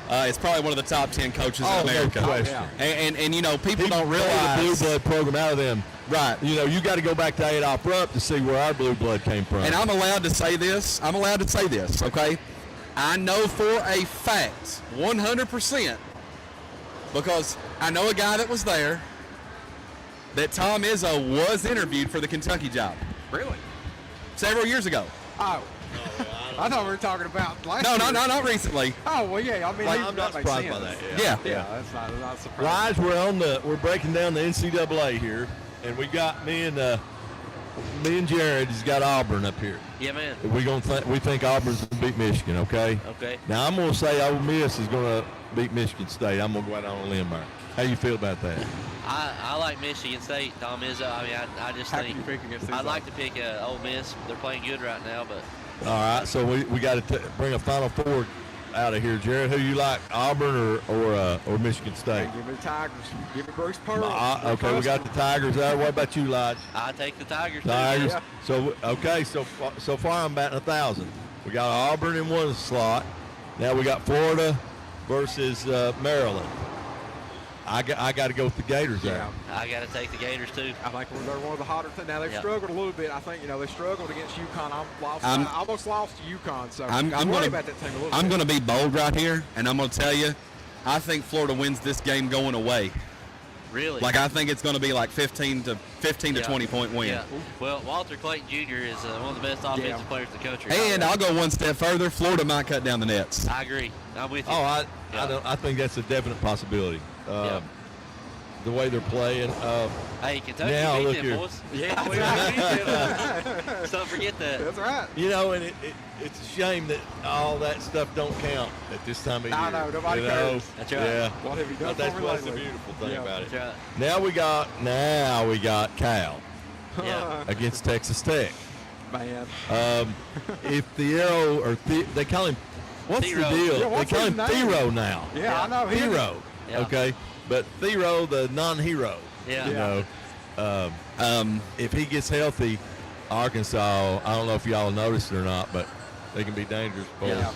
It's probably one of the top 10 coaches in America. No question. And people don't realize the blue blood program out of them. Right. You got to go back to Adolph Rupp to see where our blue blood came from. And I'm allowed to say this. Okay? I know for a fact, 100%, because I know a guy that was there, that Tom Izzo was interviewed for the Kentucky job. Really? Several years ago. Oh. I thought we were talking about last year. No, not recently. Oh, well, yeah. I mean, I'm not surprised by that. Yeah. That's not surprising. Guys, we're breaking down the NCAA here, and we got me and Jared has got Auburn up here. Yeah, man. We think Auburn's going to beat Michigan, okay? Okay. Now, I'm going to say Ole Miss is going to beat Michigan State. I'm going to go out on a limb there. How you feel about that? I like Michigan State, Tom Izzo. I mean, I just think I'd like to pick Ole Miss. They're playing good right now, but. All right, so we got to bring a Final Four out of here, Jared. Who you like, Auburn or Michigan State? Give me the Tigers. Give me Bruce Pearl. Okay, we got the Tigers out. What about you, Lodge? I take the Tigers. Tigers. Yeah. So far I'm batting 1,000. We got Auburn in one slot. Now we got Florida versus Maryland. I got to go with the Gators there. I got to take the Gators too. I think they're one of the hotter things. Now they've struggled a little bit. I think they struggled against UConn. I almost lost to UConn. So I'm worried about that team a little bit. I'm going to be bold right here, and I'm going to tell you, I think Florida wins this game going away. Really? Like I think it's going to be like 15 to 20 point win. Yeah. Well, Walter Clayton Jr. is one of the best offensive players in the country. And I'll go one step further. Florida might cut down the nets. I agree. I'm with you. I think that's a definite possibility. The way they're playing. Hey, Kentucky beat them, boys. Yeah, we beat them. Don't forget that. That's right. And it's a shame that all that stuff don't count at this time of year. I know. Nobody cares. That's right. Yeah. What have you done That's for me what's the lately? beautiful thing about it. That's right. Now we got Cal against Texas Tech. Man. If Thiero or they call him, what's Theo. the deal? Yeah, they what's call his him name? Thiero now. Yeah, I know. Thiero. Yeah. Okay. But Thiero, the non-hero. Yeah. If he gets healthy, Arkansas, I don't know if y'all noticed it or not, but they can be dangerous. Yeah.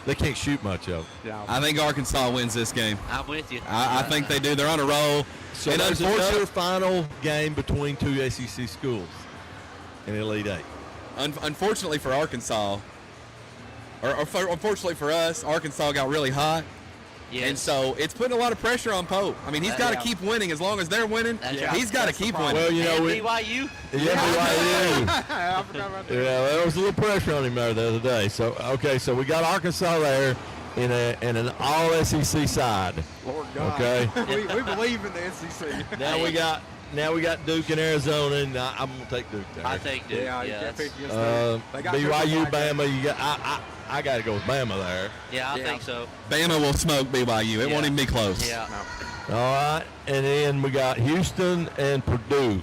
They can't shoot much of. Yeah. I think Arkansas wins this game. I'm with you. I think they do. They're on a roll. So and there's another final game between two SEC schools in Elite Eight. Unfortunately for Arkansas, unfortunately for us, Arkansas got really hot. Yes. And so it's putting a lot of pressure on Pope. I mean, he's got to keep winning as long as they're winning. He's got to keep winning. Well, BYU. Yeah, BYU. I forgot about that. Yeah, there was a little pressure on him there the other day. So so we got Arkansas there in an all SEC side. Lord God. Okay. we believe in the SEC. Now we got Duke and Arizona, and I'm gonna take Duke there. I take Duke. Yeah, you can't pick against them. BYU, Bama. I got to go with Bama there. Yeah, I think so. Bama will smoke BYU. It won't even be close. Yeah. All right, and then we got Houston and Purdue.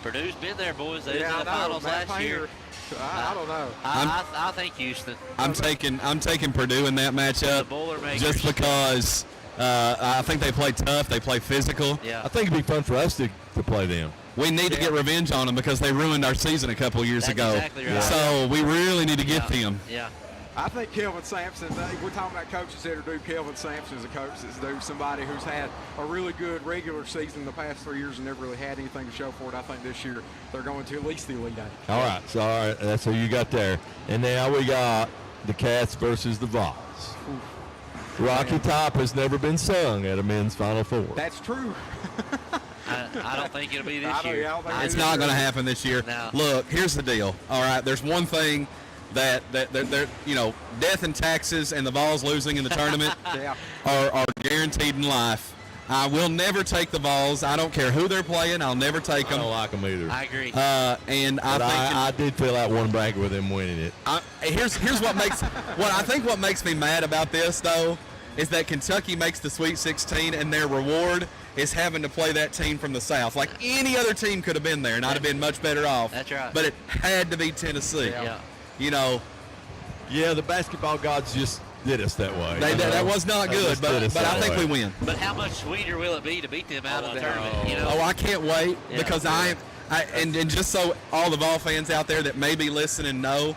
Purdue's been there, boys. They Yeah, was in the I know. finals Matt last year. Painter, I don't know. I think Houston. I'm taking Purdue in that matchup The Boilermakers. just because I think they play tough, they play physical. Yeah. I think it'd be fun for us to play them. We need to get revenge on them because they ruined our season a couple years That's ago. exactly right. So we really need to get them. Yeah. I think Kelvin Sampson, we're talking about coaches that are due. Kelvin Sampson is a coach that's due, somebody who's had a really good regular season the past 3 years and never really had anything to show for it. I think this year they're going to at least the Elite Eight. All right, that's who you got there. And now we got the Cats versus the Vols. Rocky Top has never been sung at a men's Final Four. That's true. I don't think it'll be this year. It's not going to happen this year. No. Look, here's the deal. All right, there's one thing that death and taxes and the Vols losing in the tournament are guaranteed in life. I will never take the Vols. I don't care who they're playing. I'll never take them. I don't like them either. I agree. And I did fill out one bracket with them winning it. Here's what makes me mad about this though is that Kentucky makes the Sweet 16 and their reward is having to play that team from the South. Like any other team could have been there and I'd have been much better off. That's right. But it had to be Tennessee. Yeah. You know. Yeah, the basketball gods just did us that way. That was not good, but I think we win. But how much sweeter will it be to beat them out of the tournament? You know? Oh, I can't wait because and just so all the Vol fans out there that may be listening know,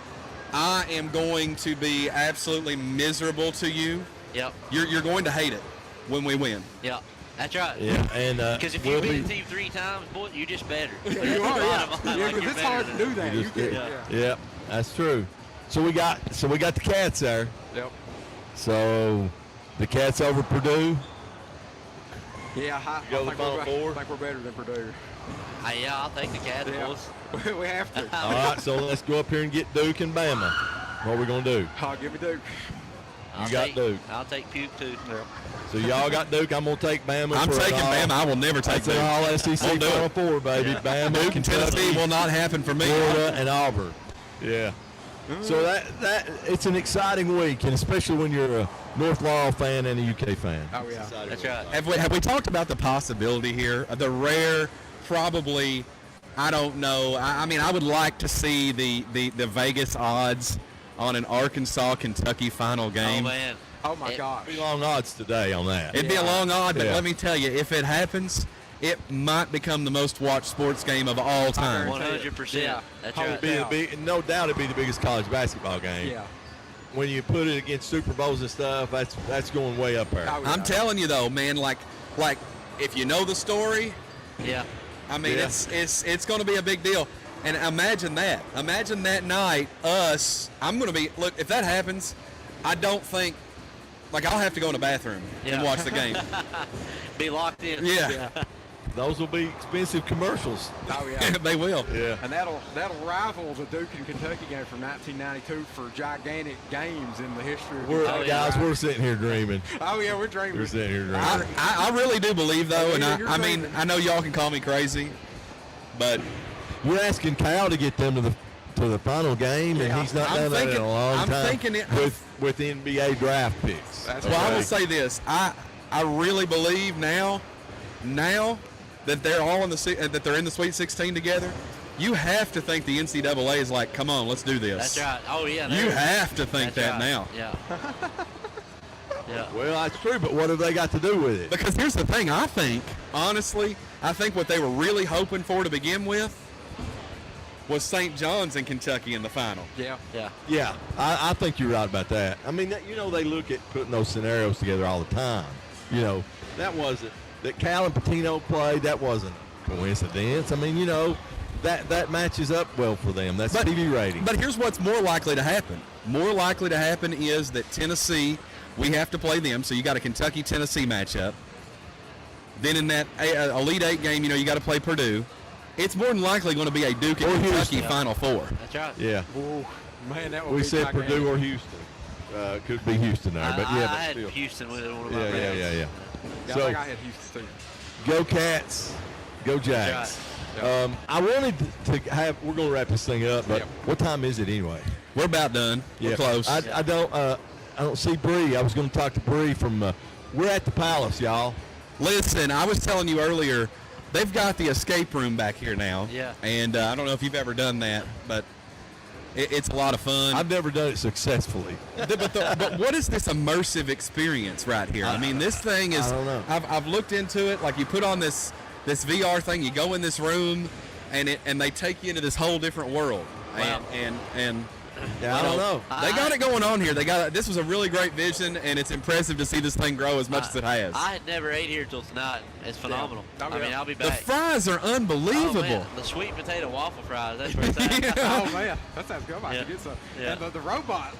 I am going to be absolutely miserable to you. Yep. You're going to hate it when we win. Yeah. That's right. Yeah, and because if you beat a team 3 times, boy, you're just better. You are, it's hard to do that. Yeah, that's true. So we got the Cats there. Yep. So the Cats over Purdue. Yeah, I think we're better than Purdue. I'll take the Cats, boys. We have to. All right, so let's go up here and get Duke and Bama. What are we gonna do? I'll give me Duke. I'll got Duke. I'll take Puke too. Yep. So y'all got Duke. I'm gonna take Bama. I'm taking Bama. I will never take Duke. All SEC Final Four, baby. Yeah. Bama, Duke and Tennessee will not happen for me. Florida and Auburn. Yeah. So that it's an exciting week, and especially when you're a North Laurel fan and a UK fan. Oh yeah, that's right. Have we talked about the possibility here? The rare, probably. I don't know. I mean, I would like to see the Vegas odds on an Arkansas-Kentucky final game. Oh man. Oh my gosh. It'd be long odds today on that. It'd be a long odd, but let me tell you, if it happens, it might become the most watched sports game of all time. 100%. Yeah. That's right. No doubt it'd be the biggest college basketball game. Yeah. When you put it against Super Bowls and stuff, that's going way up there. I'm telling you though, man, like if you know the story, yeah. I mean, it's going to be a big deal. And imagine that. Imagine that night, I'm going to be, look, if that happens, I don't think, I'll have to go in the bathroom and watch the game. Be locked in. Yeah. Those will be expensive commercials. Oh yeah. They will. Yeah. And that'll rival the Duke and Kentucky game from 1992 for gigantic games in the history of Guys, we're sitting here dreaming. Oh yeah, we're dreaming. We're sitting here dreaming. I really do believe though, and I mean, I know y'all can call me crazy, but you're asking Kyle to get them to the final game, and he's not done that in a long time. I'm thinking with NBA draft picks. Well, I will say this: I really believe now that they're all in the Sweet 16 together. You have to think the NCAA is like, come on, let's do this. That's right. Oh yeah. You have to think that now. Yeah. Yeah. Well, that's true, but what have they got to do with it? Because here's the thing: honestly, I think what they were really hoping for to begin with was St. John's and Kentucky in the final. Yeah. Yeah, I think you're right about that. I mean, they look at putting those scenarios together all the time. That Cal and Patino played, that wasn't a coincidence. I mean, that matches up well for them. That's TV rating. But here's what's more likely to happen. More likely to happen is that Tennessee, we have to play them, so you got a Kentucky-Tennessee matchup. Then in that Elite Eight game, you got to play Purdue. It's more than likely going to be a Duke and Kentucky Final Four. That's right. Yeah. Ooh, man, that would we be said gigantic. Purdue or Houston. Could be Houston there, but yeah. I but still. had Houston with one of my Yeah. Yeah, So, I think I had Houston too. go Cats, go Jags. I wanted to have. We're going to wrap this thing up, but what time is it anyway? We're about done. We're close. I don't see Bree. I was going to talk to Bree from we're at the Palace, y'all. Listen, I was telling you earlier, they've got the escape room back here now. Yeah. And I don't know if you've ever done that, but it's a lot of fun. I've never done it successfully. But what is this immersive experience right here? I mean, this thing is. I don't know. I've looked into it. Like, you put on this VR thing, you go in this room, and they take you into this whole different world. Wow. And Yeah, I don't know. They got it going on here. This was a really great vision, and it's impressive to see this thing grow as much as it has. I had never ate here till tonight. It's phenomenal. Yeah. I mean, I'll be The back. fries are unbelievable. Oh, man. The sweet potato waffle fries. That's where it's at. Oh man, that sounds good. I Yeah. can get some. Yeah. And the robot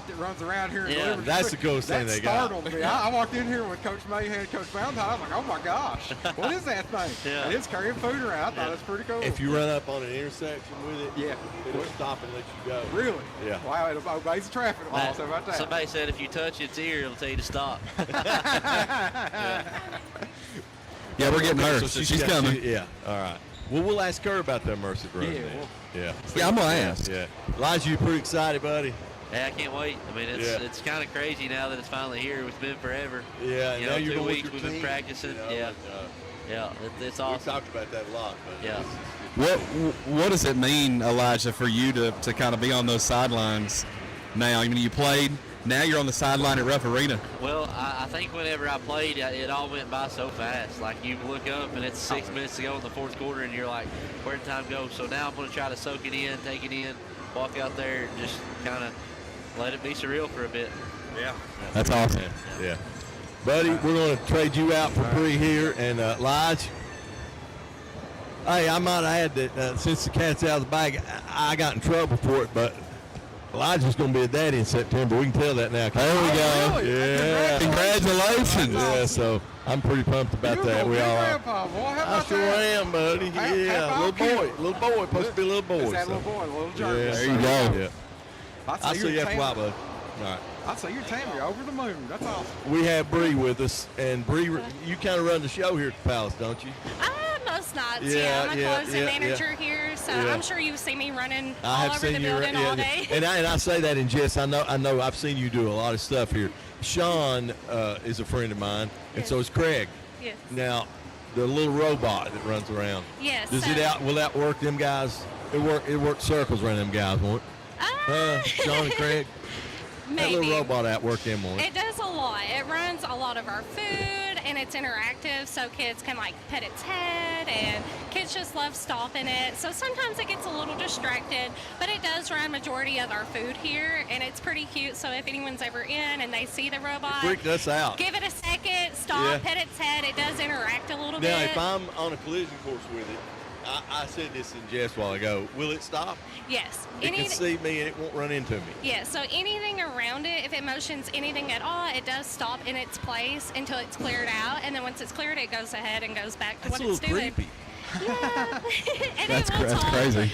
that runs around here. And Yeah. delivers That's food, the coolest thing they got. That startled me. I walked in here with Coach Mayhead, Coach Valentine. I was like, oh my gosh, what is that thing? Yeah. And it's carrying food around. I thought it was pretty cool. If you run up on an intersection with it, Yeah. it'll stop and let you go. Really? Yeah. Wow, it obeys the traffic laws. How about that? Somebody said if you touch its ear, it'll tell you to stop. Yeah, we're getting her. So She's coming. yeah. All right. Well, we'll ask her about the immersive room. Yeah, then. well- Yeah. Yeah, I'm gonna ask. Yeah. Elijah, you pretty excited, buddy? Yeah, I can't wait. I mean, it's kind of crazy now that it's finally here. It's been forever. Yeah. You now know, you're 2 going weeks with your we've been team. practicing. Yeah. It's We awesome. talked about that a lot. But Yeah. What does it mean, Elijah, for you to kind of be on those sidelines now? I mean, you played. Now you're on the sideline at Ruff Arena. Well, I think whenever I played, it all went by so fast. Like, you look up and it's 6 minutes to go in the fourth quarter, and you're like, where'd time go? So now I'm going to try to soak it in, take it in, walk out there, and just kind of let it be surreal for a bit. Yeah. That's awesome. Yeah. Buddy, we're going to trade you out for Bree here. And, Lige, hey, I might add that since the cat's out of the bag, I got in trouble for it, but Elijah's going to be a daddy in September. We can tell that now. There we go. Really? Yeah. Congratulations. Yeah, so I'm pretty pumped about that. We all are. Grandpa, boy. How I about sure that? am, buddy. How Yeah, about little boy, supposed to be a little boy. It's that so. little boy, little Yeah, jerk. There you go. Yeah. I'll see you after a while, bud. All right. I'd say you're Tammy over the moon. That's awesome. We have Bree with us, and Bree, you kind of run the show here at the Palace, don't you? Most nights, Yeah, I'm a yeah, closing yeah, manager here, so Yeah. I'm sure you've seen me running I all have over seen the you, building all day. and I say that in jest. I know. I've seen you do a lot of stuff here. Sean is a friend of mine, and so is Craig. Yes. Now, the little robot that runs around. Yes. Does it will outwork them guys? It works circles around them guys, won't it? Sean and Craig. That Maybe. little robot outwork them, won't it? It does a lot. It runs a lot of our food, and it's interactive, so kids can like pet its head, and kids just love stopping it. So sometimes it gets a little distracted, but it does run majority of our food here, and it's pretty cute. So if anyone's ever in and they see the robot, Freaked us out. give it a second, stop, Yeah. pet its head. It does interact a little Now, bit. if I'm on a collision course with it, I said this in jest a while ago. Will it stop? Yes. It can see me and it won't run into me. Yeah, so anything around it, if it motions anything at all, it does stop in its place until it's cleared out, and then once it's cleared, it goes ahead and goes back to That's what a it's little doing. creepy. Yeah, and That's it will that's talk. crazy.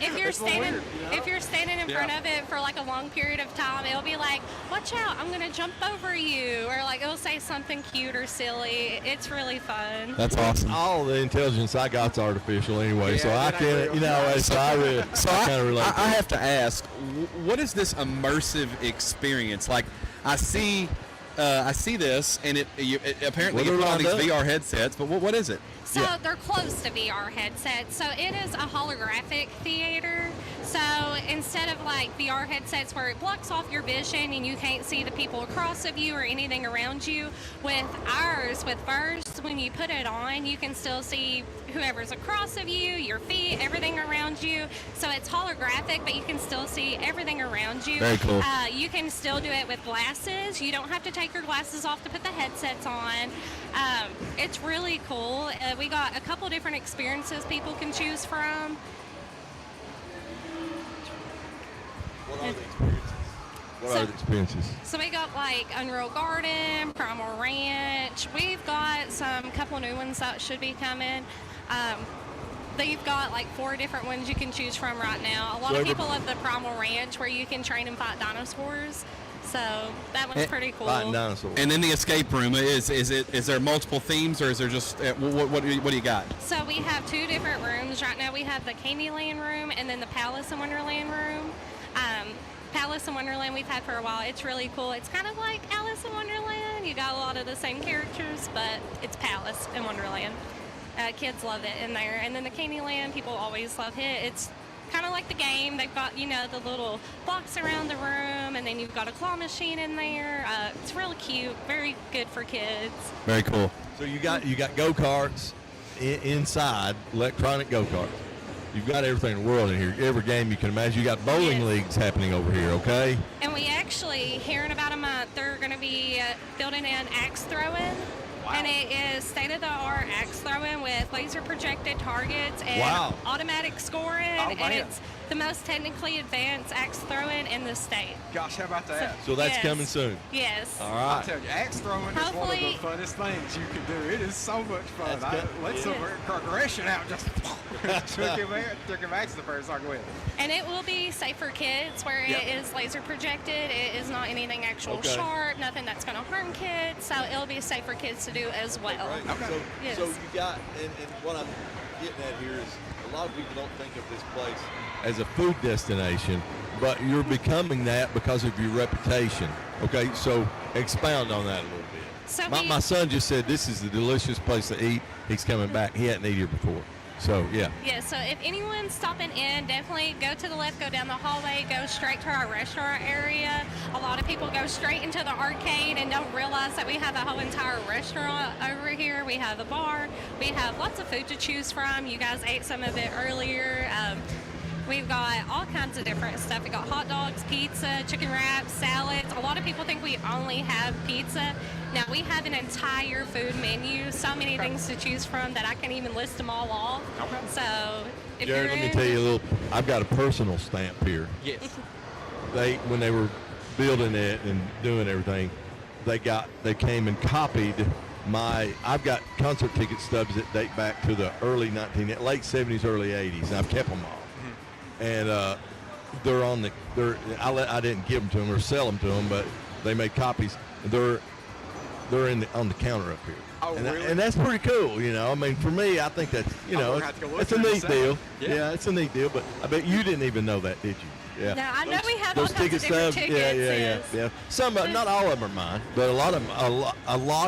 If you're standing in front Yeah. of it for like a long period of time, it'll be like, "Watch out! I'm gonna jump over you," or like it'll say something cute or silly. It's really fun. That's awesome. All the intelligence I got's artificial anyway, so Yeah, I it ain't can, real. you know, so I kind of relate. I have to ask, what is this immersive experience? Like, I see this, and it apparently Well, you put they're on these lined up. VR headsets. But what is it? So they're close to VR headsets. So it is a holographic theater. So instead of like VR headsets where it blocks off your vision and you can't see the people across of you or anything around you, with ours, with First, when you put it on, you can still see whoever's across of you, your feet, everything around you. So it's holographic, but you can still see everything around you. Very cool. You can still do it with glasses. You don't have to take your glasses off to put the headsets on. It's really cool. We got a couple different experiences people can choose from. What are the experiences? What are the experiences? So we got like Unreal Garden, Primal Ranch. We've got some couple new ones that should be coming. They've got like 4 different ones you can choose from right now. A lot of people love the Primal Ranch where you can train and fight dinosaurs. So that one's pretty cool. Fighting dinosaurs. And then the escape room is there multiple themes, or is there just what do you got? So we have 2 different rooms right now. We have the Candyland room and then the Palace in Wonderland room. Palace in Wonderland we've had for a while. It's really cool. It's kind of like Alice in Wonderland. You got a lot of the same characters, but it's Palace in Wonderland. Kids love it in there. And then the Candyland, people always love it. It's kind of like the game. They've got, the little blocks around the room, and then you've got a claw machine in there. It's really cute, very good for kids. Very cool. So you got go-karts inside, electronic go-karts. You've got everything in the world in here. Every game you can imagine. You got bowling leagues happening over here, okay? And we actually, here in about a month, they're going to be building in axe throwing. Wow. And it is state-of-the-art axe throwing with laser projected targets and automatic scoring. And it's the most technically advanced axe throwing in the state. Gosh, how about that? So that's coming soon. Yes. All right. I'll tell you, axe throwing is one of the funnest things you can do. It is so much fun. Let some progression out. Just took him axe the first time with. And it will be safe for kids where it is laser projected. It is not anything actual sharp, nothing that's going to harm kids. So it'll be safe for kids to do as well. Okay. So you got, and what I'm getting at here is a lot of people don't think of this place as a food destination, but you're becoming that because of your reputation. Okay, so expound on that a little bit. So my son just said this is a delicious place to eat. He's coming back. He hadn't eaten here before. So, yeah. Yeah, so if anyone's stopping in, definitely go to the left, go down the hallway, go straight to our restaurant area. A lot of people go straight into the arcade and don't realize that we have a whole entire restaurant over here. We have a bar. We have lots of food to choose from. You guys ate some of it earlier. We've got all kinds of different stuff. We got hot dogs, pizza, chicken wraps, salads. A lot of people think we only have pizza. Now, we have an entire food menu, so many things to choose from that I can't even list them all off. So, if Jared, let me tell you a little, I've got a personal stamp here. Yes. When they were building it and doing everything, they came and copied I've got concert ticket stubs that date back to the late 70s, early 80s, and I've kept them all. And they're on I didn't give them to them or sell them to them, but they made copies. They're on the counter up here. Oh, really? And that's pretty cool, I mean, for me, I think that's, it's a neat deal. Yeah, it's a neat deal, but I bet you didn't even know that, did you? Yeah. Now, I know we have all kinds of different tickets. Yeah. Some, not all of them are mine, but a lot of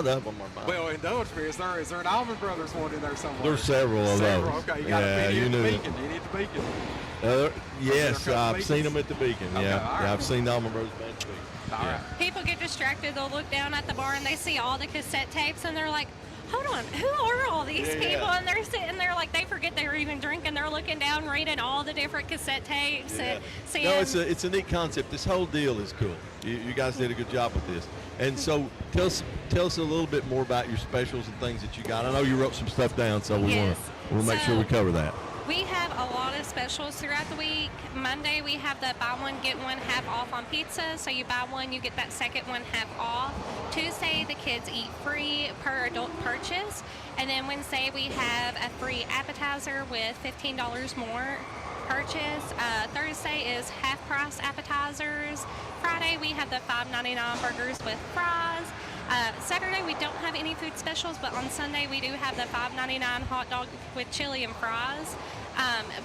them are mine. Well, indulge me. Is there an Alvin Brothers one in there somewhere? There's several of those. Okay, you got to be in the Beacon. You need the Beacon. Yes, I've seen them at the Beacon. Okay, Yeah, I've seen the Alvin Brothers band at the Beacon. All right. People get distracted. They'll look down at the bar and they see all the cassette tapes and they're like, hold on, who are all these people? And they're sitting there like they forget they were even drinking. They're looking down, reading all the different cassette tapes and seeing. No, it's a neat concept. This whole deal is cool. You guys did a good job with this. And so tell us a little bit more about your specials and things that you got. I know you wrote some stuff down, so we'll make sure we cover that. We have a lot of specials throughout the week. Monday, we have the buy one, get one half off on pizza. So you buy one, you get that second one half off. Tuesday, the kids eat free per adult purchase. And then Wednesday, we have a free appetizer with $15 more purchase. Thursday is half price appetizers. Friday, we have the $5.99 burgers with fries. Saturday, we don't have any food specials, but on Sunday, we do have the $5.99 hot dog with chili and fries.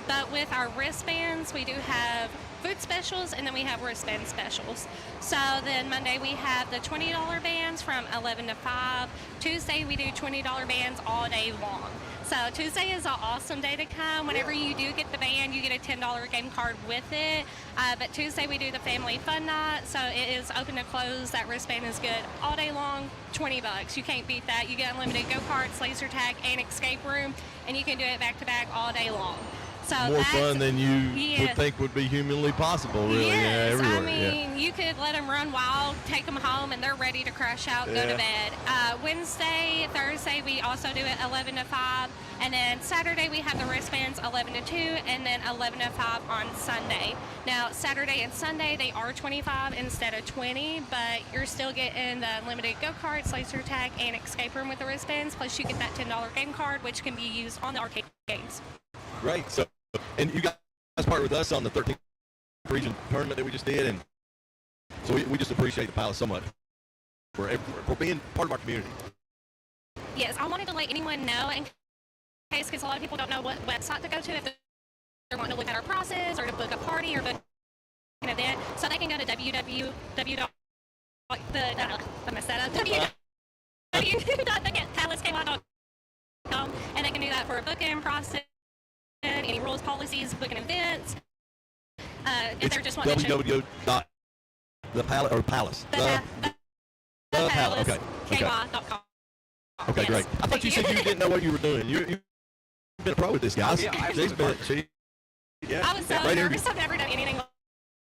But with our wristbands, we do have food specials, and then we have wristband specials. So then Monday, we have the $20 bands from 11 to 5. Tuesday, we do $20 bands all day long. So Tuesday is an awesome day to come. Whenever you do get the band, you get a $10 game card with it. But Tuesday we do the family fun night, so it is open to close. That wristband is good all day long. $20. You can't beat that. You get unlimited go-karts, laser tag, and escape room, and you can do it back to back all day long. So more fun than you would think would be humanly possible, really. Yes, everywhere. I mean, you could let them run wild, take them home, and they're ready to crash out, go to bed. Wednesday, Thursday, we also do it 11 to 5. And then Saturday, we have the wristbands 11 to 2, and then 11 to 5 on Sunday. Now, Saturday and Sunday, they are 25 instead of 20, but you're still getting the limited go-karts, laser tag, and escape room with the wristbands, plus you get that $10 game card, which can be used on the arcade games. Great. So, and you guys partnered with us on the 13th region tournament that we just did, and so we just appreciate the Palace so much for being part of our community. Yes, I wanted to let anyone know in case, because a lot of people don't know what website to go to if they're wanting to look at our prices or to book a party or book event, so they can go to www.thepalaceky.com, and they can do that for a booking process, any rules, policies, booking events. If they're just wanting to check www.thepalace. The Palace. Okay. KY.com. Okay, great. I thought you said you didn't know what you were doing. You've been a pro with this, guys. Yeah, absolutely. I was so nervous. I've never done anything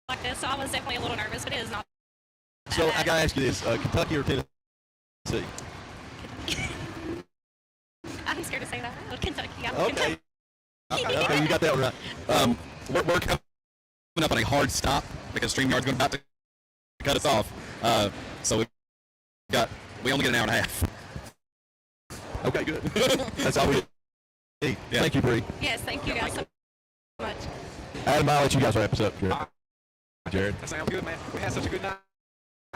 like this, so I was definitely a little nervous, but it is not. So I gotta ask you this: Kentucky or Tennessee? I'm scared to say that. Kentucky. Okay. Okay, you got that one right. We're coming up on a hard stop because StreamYard's about to cut us off. So we only get an hour and a half. Okay, good. That's all we need. Yeah. Thank you, Bree. Yes, thank you guys so much. Adam, I'll let you guys wrap us up, Jared. That sounds good, man. We had such a good night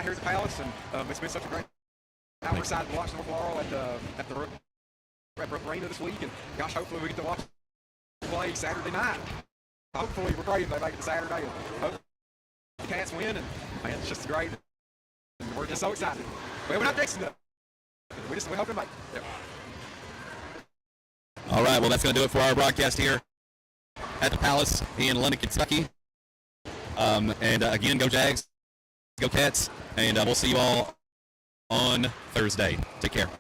here at the Palace, and it's been such a great night. We're excited to watch North Laurel at the arena this week, and gosh, hopefully we get to watch play Saturday night. Hopefully we're praying they make it to Saturday, and hope the Cats win, and man, it's just great. And we're just so excited. Well, we're not fixing it. We hope to make it. Yep. All right, well, that's going to do it for our broadcast here at the Palace in London, Kentucky. And again, go Jags, go Cats, and we'll see you all on Thursday. Take care.